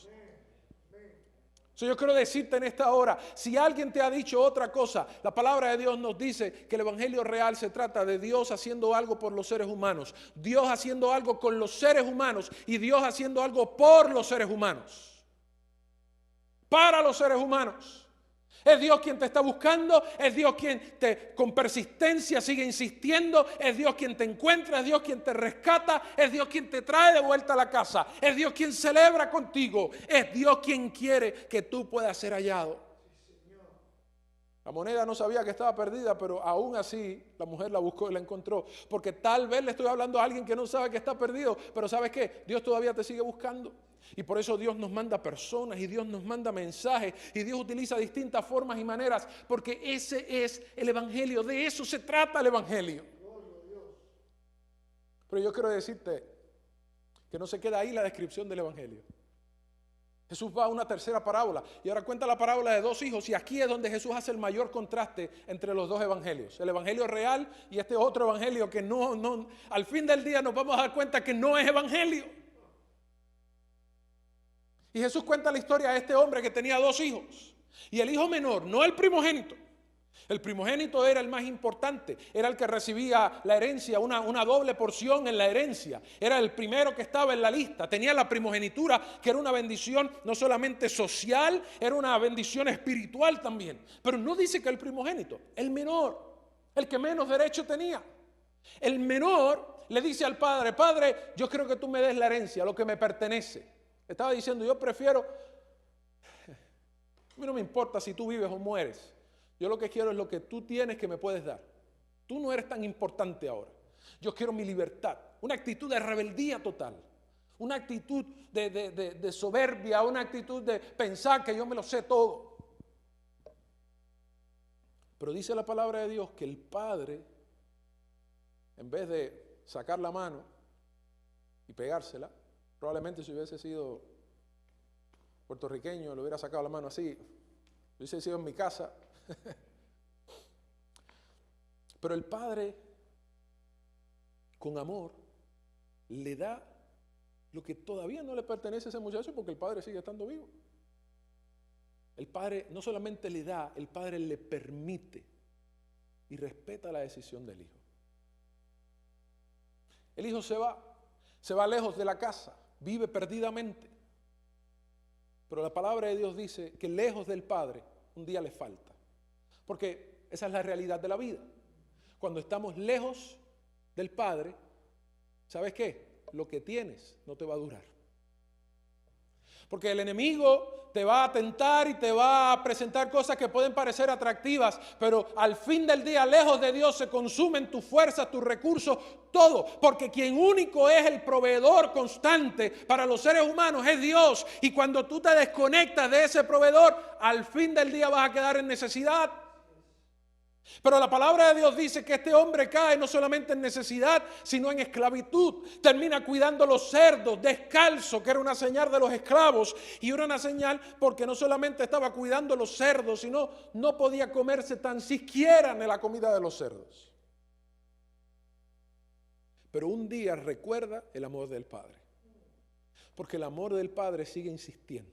Yo quiero decirte en esta hora, si alguien te ha dicho otra cosa, la palabra de Dios nos dice que el evangelio real se trata de Dios haciendo algo por los seres humanos, Dios haciendo algo con los seres humanos y Dios haciendo algo por los seres humanos. para los seres humanos. Es Dios quien te está buscando, es Dios quien con persistencia sigue insistiendo, es Dios quien te encuentra, es Dios quien te rescata, es Dios quien te trae de vuelta a la casa, es Dios quien celebra contigo, es Dios quien quiere que tú puedas ser hallado. La moneda no sabía que estaba perdida, pero aún así la mujer la buscó y la encontró, porque tal vez le estoy hablando a alguien que no sabe que está perdido, pero ¿sabes qué? Dios todavía te sigue buscando. Y por eso Dios nos manda personas y Dios nos manda mensajes y Dios utiliza distintas formas y maneras, porque ese es el evangelio, de eso se trata el evangelio. Pero yo quiero decirte que no se queda ahí la descripción del evangelio. Jesús va a una tercera parábola y ahora cuenta la parábola de dos hijos, y aquí es donde Jesús hace el mayor contraste entre los dos evangelios, el evangelio real y este otro evangelio que no, al fin del día nos vamos a dar cuenta que no es evangelio. Y Jesús cuenta la historia de este hombre que tenía dos hijos. Y el hijo menor, no el primogénito. El primogénito era el más importante. Era el que recibía la herencia, una doble porción en la herencia. Era el primero que estaba en la lista. Tenía la primogenitura, que era una bendición no solamente social, era una bendición espiritual también. Pero no dice que el primogénito, el menor, el que menos derecho tenía. El menor le dice al padre: Padre, yo quiero que tú me des la herencia, lo que me pertenece. Estaba diciendo: yo prefiero, a mí no me importa si tú vives o mueres, yo lo que quiero es lo que tú tienes que me puedes dar. Tú no eres tan importante ahora. Yo quiero mi libertad, una actitud de rebeldía total, una actitud de soberbia, una actitud de pensar que yo me lo sé todo. Pero dice la palabra de Dios que el padre, en vez de sacar la mano y pegársela, probablemente si hubiese sido puertorriqueño, le hubiera sacado la mano así, hubiese sido en mi casa. Pero el padre, con amor, le da lo que todavía no le pertenece a ese muchacho, porque el padre sigue estando vivo. El padre no solamente le da, el padre le permite y respeta la decisión del hijo. El hijo se va lejos de la casa, vive perdidamente. Pero la palabra de Dios dice que lejos del Padre un día le falta. Porque esa es la realidad de la vida. Cuando estamos lejos del Padre, ¿sabes qué? Lo que tienes no te va a durar. Porque el enemigo te va a tentar y te va a presentar cosas que pueden parecer atractivas, pero al fin del día, lejos de Dios, se consumen tus fuerzas, tus recursos, todo. Porque quien único es el proveedor constante para los seres humanos es Dios. Y cuando tú te desconectas de ese proveedor, al fin del día vas a quedar en necesidad. Pero la palabra de Dios dice que este hombre cae no solamente en necesidad, sino en esclavitud. Termina cuidando los cerdos, descalzo, que era una señal de los esclavos. Y era una señal porque no solamente estaba cuidando los cerdos, sino no podía comerse tan siquiera de la comida de los cerdos. Pero un día recuerda el amor del Padre, porque el amor del Padre sigue insistiendo.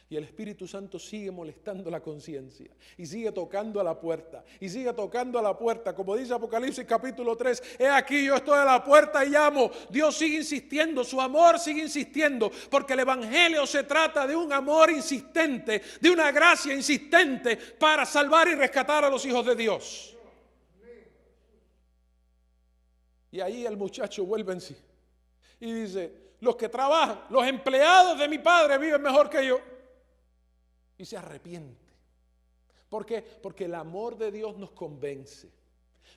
Y el Espíritu Santo sigue molestando la conciencia y sigue tocando a la puerta y sigue tocando a la puerta, como dice Apocalipsis capítulo 3, he aquí yo estoy a la puerta y llamo. Dios sigue insistiendo, su amor sigue insistiendo, porque el evangelio se trata de un amor insistente, de una gracia insistente para salvar y rescatar a los hijos de Dios. Y ahí el muchacho vuelve en sí y dice: los que trabajan, los empleados de mi padre viven mejor que yo. Y se arrepiente. ¿Por qué? Porque el amor de Dios nos convence.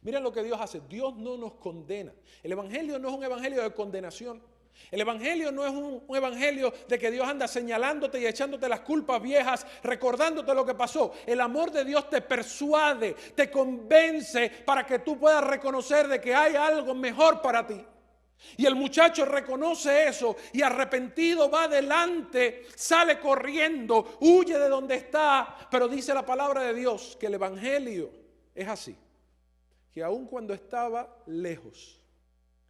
Miren lo que Dios hace. Dios no nos condena. El evangelio no es un evangelio de condenación. El evangelio no es un evangelio de que Dios anda señalándote y echándote las culpas viejas, recordándote lo que pasó. El amor de Dios te persuade, te convence para que tú puedas reconocer de que hay algo mejor para ti. Y el muchacho reconoce eso y arrepentido va adelante, sale corriendo, huye de donde está. Pero dice la palabra de Dios que el evangelio es así, que aun cuando estaba lejos,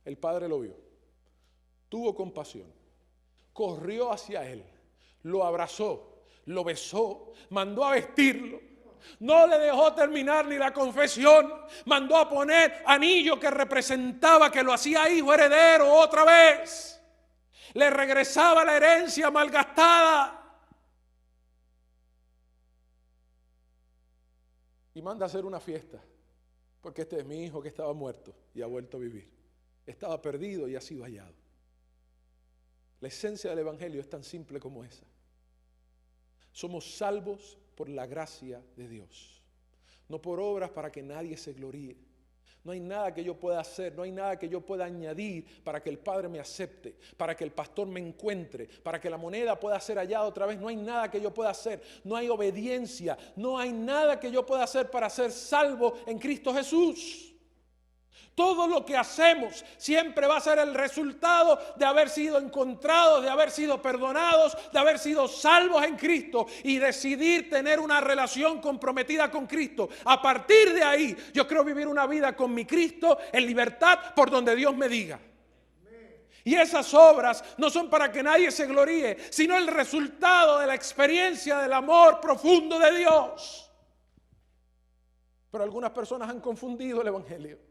el Padre lo vio, tuvo compasión, corrió hacia él, lo abrazó, lo besó, mandó a vestirlo. No le dejó terminar ni la confesión. Mandó a poner anillo que representaba que lo hacía hijo heredero otra vez. Le regresaba la herencia malgastada. y manda a hacer una fiesta, porque este es mi hijo que estaba muerto y ha vuelto a vivir. Estaba perdido y ha sido hallado. La esencia del Evangelio es tan simple como esa. Somos salvos por la gracia de Dios, no por obras para que nadie se gloríe. No hay nada que yo pueda hacer, no hay nada que yo pueda añadir para que el Padre me acepte, para que el pastor me encuentre, para que la moneda pueda ser hallada otra vez. No hay nada que yo pueda hacer, no hay obediencia, no hay nada que yo pueda hacer para ser salvo en Cristo Jesús. Todo lo que hacemos siempre va a ser el resultado de haber sido encontrados, de haber sido perdonados, de haber sido salvos en Cristo y decidir tener una relación comprometida con Cristo. A partir de ahí, yo quiero vivir una vida con mi Cristo en libertad por donde Dios me diga. Y esas obras no son para que nadie se gloríe, sino el resultado de la experiencia del amor profundo de Dios. Pero algunas personas han confundido el Evangelio.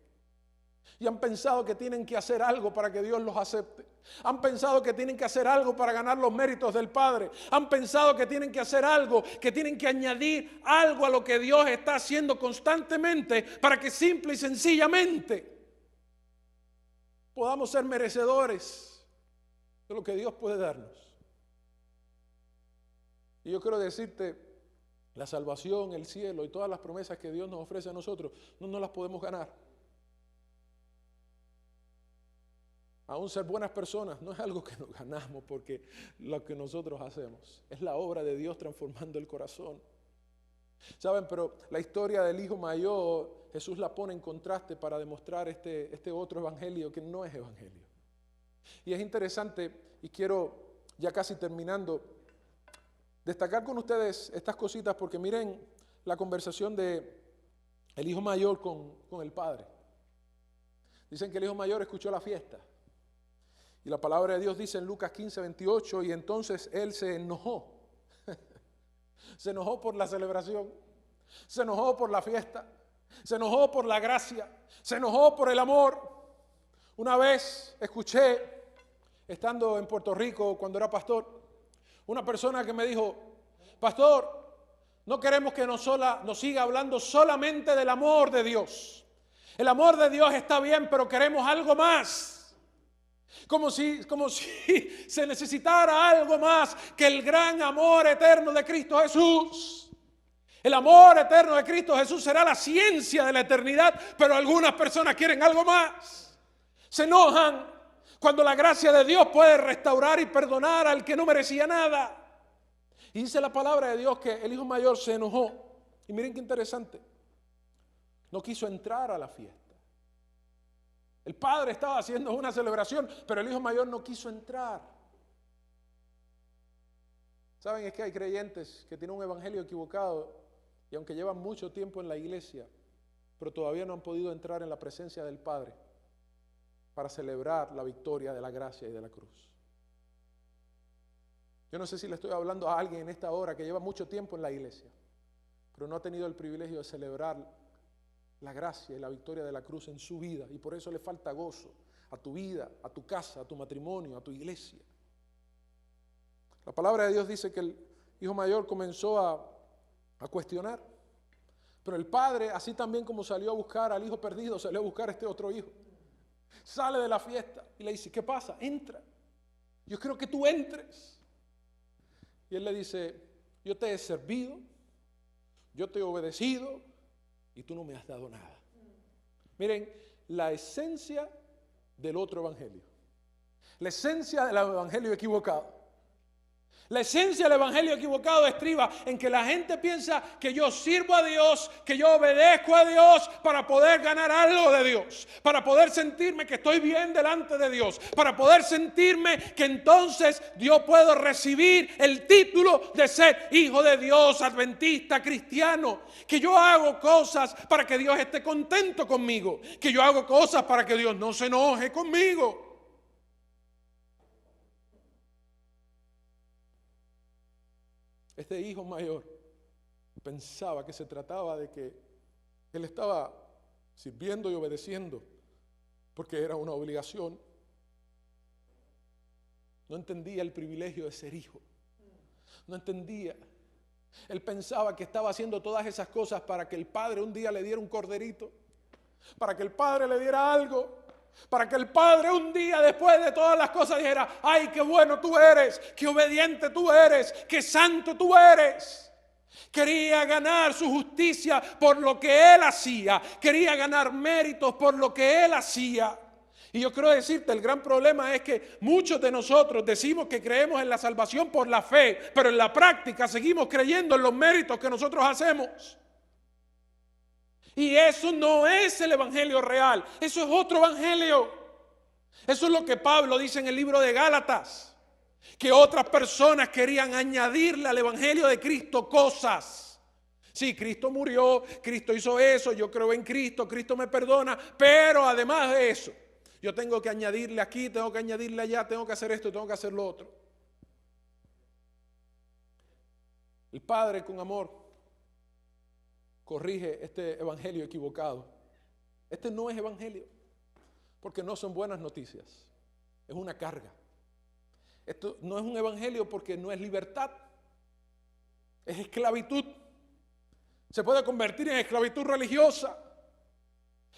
Y han pensado que tienen que hacer algo para que Dios los acepte. Han pensado que tienen que hacer algo para ganar los méritos del Padre. Han pensado que tienen que hacer algo, que tienen que añadir algo a lo que Dios está haciendo constantemente para que simple y sencillamente podamos ser merecedores de lo que Dios puede darnos. Y yo quiero decirte, la salvación, el cielo y todas las promesas que Dios nos ofrece a nosotros, no las podemos ganar. Aún ser buenas personas no es algo que nos ganamos porque lo que nosotros hacemos es la obra de Dios transformando el corazón. ¿Saben? Pero la historia del hijo mayor, Jesús la pone en contraste para demostrar este otro evangelio que no es evangelio. Y es interesante, y quiero ya casi terminando, destacar con ustedes estas cositas porque miren la conversación de el hijo mayor con el padre. Dicen que el hijo mayor escuchó la fiesta. Y la palabra de Dios dice en Lucas 15:28, y entonces él se enojó. Se enojó por la celebración, se enojó por la fiesta, se enojó por la gracia, se enojó por el amor. Una vez escuché, estando en Puerto Rico cuando era pastor, una persona que me dijo: pastor, no queremos que nos siga hablando solamente del amor de Dios. El amor de Dios está bien, pero queremos algo más. Como si se necesitara algo más que el gran amor eterno de Cristo Jesús. El amor eterno de Cristo Jesús será la ciencia de la eternidad, pero algunas personas quieren algo más. Se enojan cuando la gracia de Dios puede restaurar y perdonar al que no merecía nada. Y dice la palabra de Dios que el hijo mayor se enojó. Y miren qué interesante. No quiso entrar a la fiesta. El padre estaba haciendo una celebración, pero el hijo mayor no quiso entrar. ¿Saben? Es que hay creyentes que tienen un evangelio equivocado y aunque llevan mucho tiempo en la iglesia, pero todavía no han podido entrar en la presencia del Padre para celebrar la victoria de la gracia y de la cruz. Yo no sé si le estoy hablando a alguien en esta hora que lleva mucho tiempo en la iglesia, pero no ha tenido el privilegio de celebrar la gracia y la victoria de la cruz en su vida, y por eso le falta gozo a tu vida, a tu casa, a tu matrimonio, a tu iglesia. La palabra de Dios dice que el hijo mayor comenzó a cuestionar, pero el padre, así también como salió a buscar al hijo perdido, salió a buscar a este otro hijo. Sale de la fiesta y le dice: ¿qué pasa? Entra, yo quiero que tú entres. Y él le dice: yo te he servido, yo te he obedecido, y tú no me has dado nada. Miren, la esencia del otro evangelio. La esencia del evangelio equivocado. La esencia del evangelio equivocado estriba en que la gente piensa que yo sirvo a Dios, que yo obedezco a Dios para poder ganar algo de Dios, para poder sentirme que estoy bien delante de Dios, para poder sentirme que entonces yo puedo recibir el título de ser hijo de Dios, adventista, cristiano, que yo hago cosas para que Dios esté contento conmigo, que yo hago cosas para que Dios no se enoje conmigo. Este hijo mayor pensaba que se trataba de que él estaba sirviendo y obedeciendo porque era una obligación. No entendía el privilegio de ser hijo. No entendía Él pensaba que estaba haciendo todas esas cosas para que el Padre un día le diera un corderito, para que el Padre le diera algo, para que el Padre un día después de todas las cosas dijera: ay, qué bueno tú eres, qué obediente tú eres, qué santo tú eres. Quería ganar su justicia por lo que Él hacía, quería ganar méritos por lo que Él hacía. Y yo quiero decirte, el gran problema es que muchos de nosotros decimos que creemos en la salvación por la fe, pero en la práctica seguimos creyendo en los méritos que nosotros hacemos. Y eso no es el evangelio real, eso es otro evangelio. Eso es lo que Pablo dice en el libro de Gálatas, que otras personas querían añadirle al evangelio de Cristo cosas. Sí, Cristo murió, Cristo hizo eso, yo creo en Cristo, Cristo me perdona, pero además de eso, yo tengo que añadirle aquí, tengo que añadirle allá, tengo que hacer esto, tengo que hacer lo otro. El Padre con amor corrige este evangelio equivocado. Este no es evangelio, porque no son buenas noticias, es una carga. Esto no es un evangelio porque no es libertad, es esclavitud. Se puede convertir en esclavitud religiosa.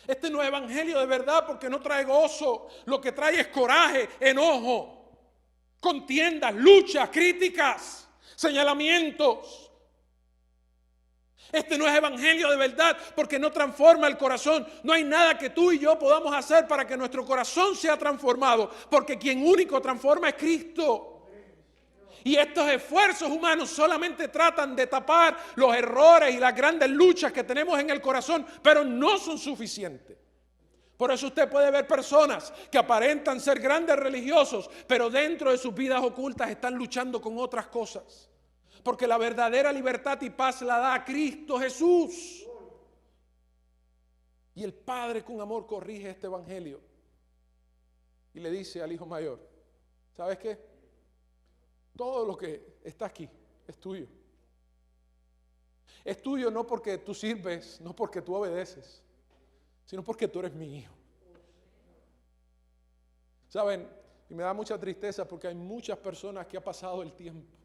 Este no es evangelio de verdad porque no trae gozo, lo que trae es coraje, enojo, contiendas, luchas, críticas, señalamientos. Este no es evangelio de verdad porque no transforma el corazón. No hay nada que tú y yo podamos hacer para que nuestro corazón sea transformado, porque quien único transforma es Cristo. Y estos esfuerzos humanos solamente tratan de tapar los errores y las grandes luchas que tenemos en el corazón, pero no son suficientes. Por eso usted puede ver personas que aparentan ser grandes religiosos, pero dentro de sus vidas ocultas están luchando con otras cosas. Porque la verdadera libertad y paz la da Cristo Jesús. Y el Padre con amor corrige este evangelio y le dice al hijo mayor: ¿sabes qué? Todo lo que está aquí es tuyo. Es tuyo no porque tú sirves, no porque tú obedeces, sino porque tú eres mi hijo. ¿Saben? Y me da mucha tristeza porque hay muchas personas que ha pasado el tiempo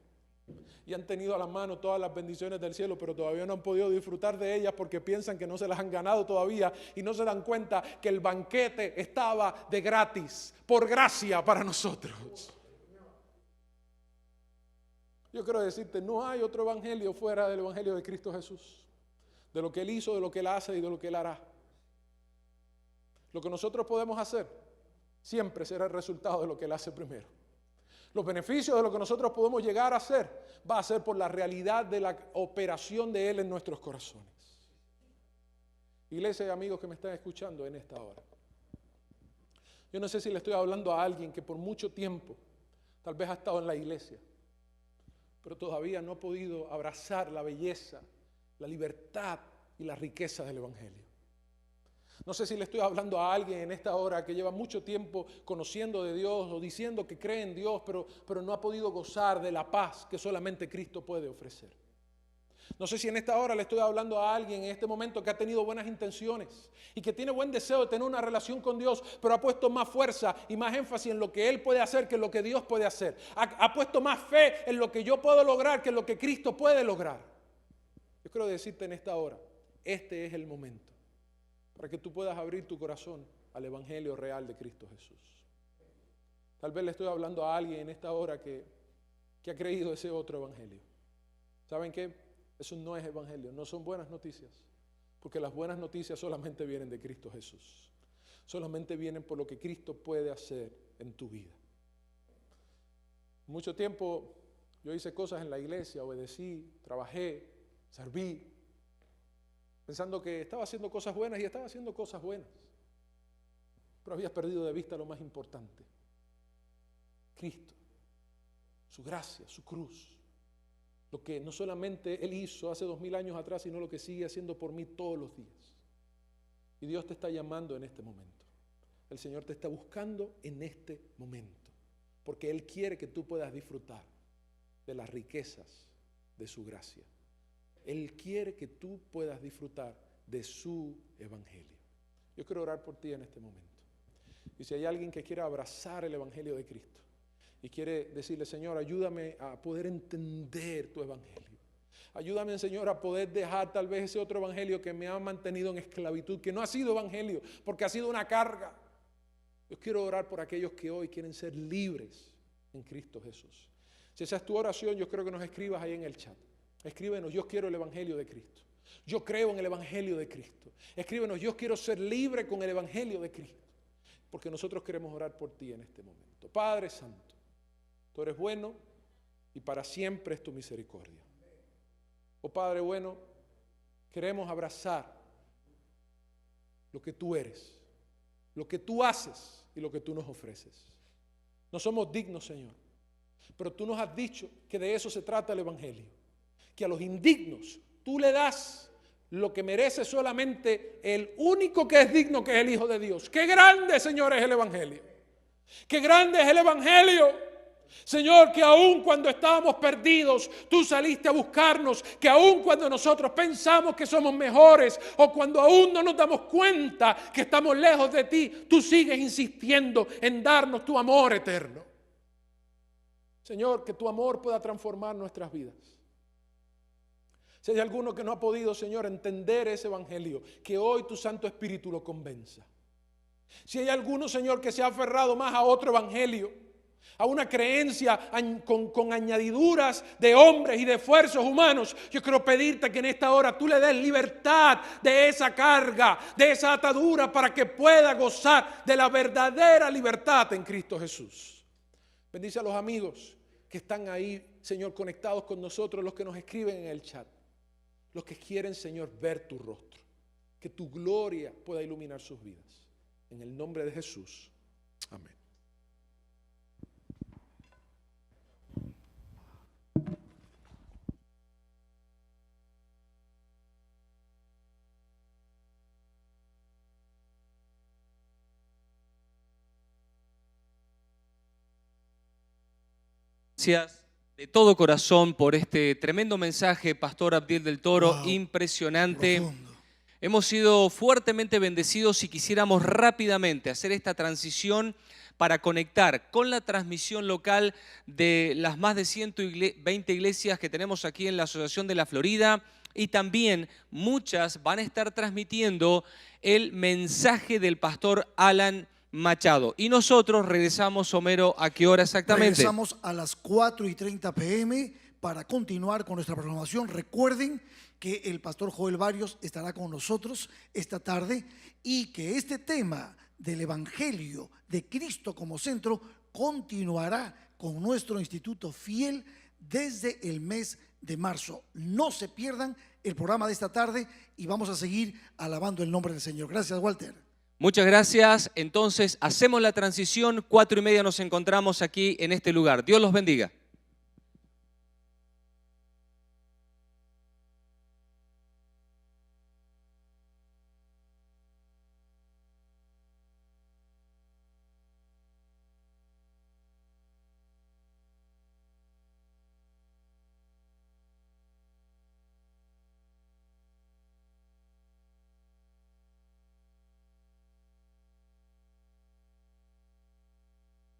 y han tenido a la mano todas las bendiciones del cielo, pero todavía no han podido disfrutar de ellas porque piensan que no se las han ganado todavía y no se dan cuenta que el banquete estaba de gratis, por gracia para nosotros. Yo quiero decirte, no hay otro evangelio fuera del evangelio de Cristo Jesús, de lo que Él hizo, de lo que Él hace y de lo que Él hará. Lo que nosotros podemos hacer siempre será el resultado de lo que Él hace primero. Los beneficios de lo que nosotros podemos llegar a hacer va a ser por la realidad de la operación de Él en nuestros corazones. Iglesia y amigos que me están escuchando en esta hora, yo no sé si le estoy hablando a alguien que por mucho tiempo tal vez ha estado en la iglesia, pero todavía no ha podido abrazar la belleza, la libertad y la riqueza del evangelio. No sé si le estoy hablando a alguien en esta hora que lleva mucho tiempo conociendo de Dios o diciendo que cree en Dios, pero no ha podido gozar de la paz que solamente Cristo puede ofrecer. No sé si en esta hora le estoy hablando a alguien en este momento que ha tenido buenas intenciones y que tiene buen deseo de tener una relación con Dios, pero ha puesto más fuerza y más énfasis en lo que Él puede hacer que en lo que Dios puede hacer. Ha puesto más fe en lo que yo puedo lograr que en lo que Cristo puede lograr. Yo quiero decirte en esta hora, este es el momento para que tú puedas abrir tu corazón al evangelio real de Cristo Jesús. Tal vez le estoy hablando a alguien en esta hora que ha creído ese otro evangelio. ¿Saben qué? Eso no es evangelio, no son buenas noticias, porque las buenas noticias solamente vienen de Cristo Jesús. Solamente vienen por lo que Cristo puede hacer en tu vida. Mucho tiempo yo hice cosas en la iglesia, obedecí, trabajé, serví, pensando que estaba haciendo cosas buenas y estaba haciendo cosas buenas. Pero habías perdido de vista lo más importante: Cristo, su gracia, su cruz. Lo que no solamente Él hizo hace 2000 años atrás, sino lo que sigue haciendo por mí todos los días. Y Dios te está llamando en este momento. El Señor te está buscando en este momento, porque Él quiere que tú puedas disfrutar de las riquezas de su gracia. Él quiere que tú puedas disfrutar de su evangelio. Yo quiero orar por ti en este momento. Y si hay alguien que quiera abrazar el evangelio de Cristo y quiere decirle: Señor, ayúdame a poder entender tu evangelio, Ayúdame, Señor, a poder dejar tal vez ese otro evangelio que me ha mantenido en esclavitud, que no ha sido evangelio, porque ha sido una carga. Yo quiero orar por aquellos que hoy quieren ser libres en Cristo Jesús. Si esa es tu oración, yo creo que nos escribas ahí en el chat. Escríbenos, yo quiero el evangelio de Cristo. Yo creo en el evangelio de Cristo. Escríbenos, yo quiero ser libre con el evangelio de Cristo. Porque nosotros queremos orar por ti en este momento. Padre Santo, tú eres bueno y para siempre es tu misericordia. Oh Padre bueno, queremos abrazar lo que tú eres, lo que tú haces y lo que tú nos ofreces. No somos dignos, Señor, pero tú nos has dicho que de eso se trata el evangelio, que a los indignos tú le das lo que merece solamente el único que es digno, que es el Hijo de Dios. ¡Qué grande, Señor, es el evangelio! ¡Qué grande es el evangelio! Señor, que aun cuando estábamos perdidos, tú saliste a buscarnos, que aun cuando nosotros pensamos que somos mejores o cuando aún no nos damos cuenta que estamos lejos de ti, tú sigues insistiendo en darnos tu amor eterno. Señor, que tu amor pueda transformar nuestras vidas. Si hay alguno que no ha podido, Señor, entender ese evangelio, que hoy tu Santo Espíritu lo convenza. Si hay alguno, Señor, que se ha aferrado más a otro evangelio, a una creencia con añadiduras de hombres y de esfuerzos humanos, yo quiero pedirte que en esta hora tú le des libertad de esa carga, de esa atadura, para que pueda gozar de la verdadera libertad en Cristo Jesús. Bendice a los amigos que están ahí, Señor, conectados con nosotros, los que nos escriben en el chat, los que quieren, Señor, ver tu rostro, que tu gloria pueda iluminar sus vidas. En el nombre de Jesús. Amén. Gracias de todo corazón por este tremendo mensaje, Pastor Abdiel del Toro, impresionante. Profundo. Hemos sido fuertemente bendecidos y quisiéramos rápidamente hacer esta transición para conectar con la transmisión local de las más de 120 iglesias que tenemos aquí en la Asociación de la Florida, y también muchas van a estar transmitiendo el mensaje del Pastor Alan Machado. Y nosotros regresamos, Homero, ¿a qué hora exactamente? Regresamos a las 4:30 p.m. para continuar con nuestra programación. Recuerden que el pastor Joel Barrios estará con nosotros esta tarde y que este tema del Evangelio de Cristo como centro continuará con nuestro Instituto Fiel desde el mes de marzo. No se pierdan el programa de esta tarde y vamos a seguir alabando el nombre del Señor. Gracias, Walter. Muchas gracias. Entonces, hacemos la transición. 4:30 nos encontramos aquí en este lugar. Dios los bendiga.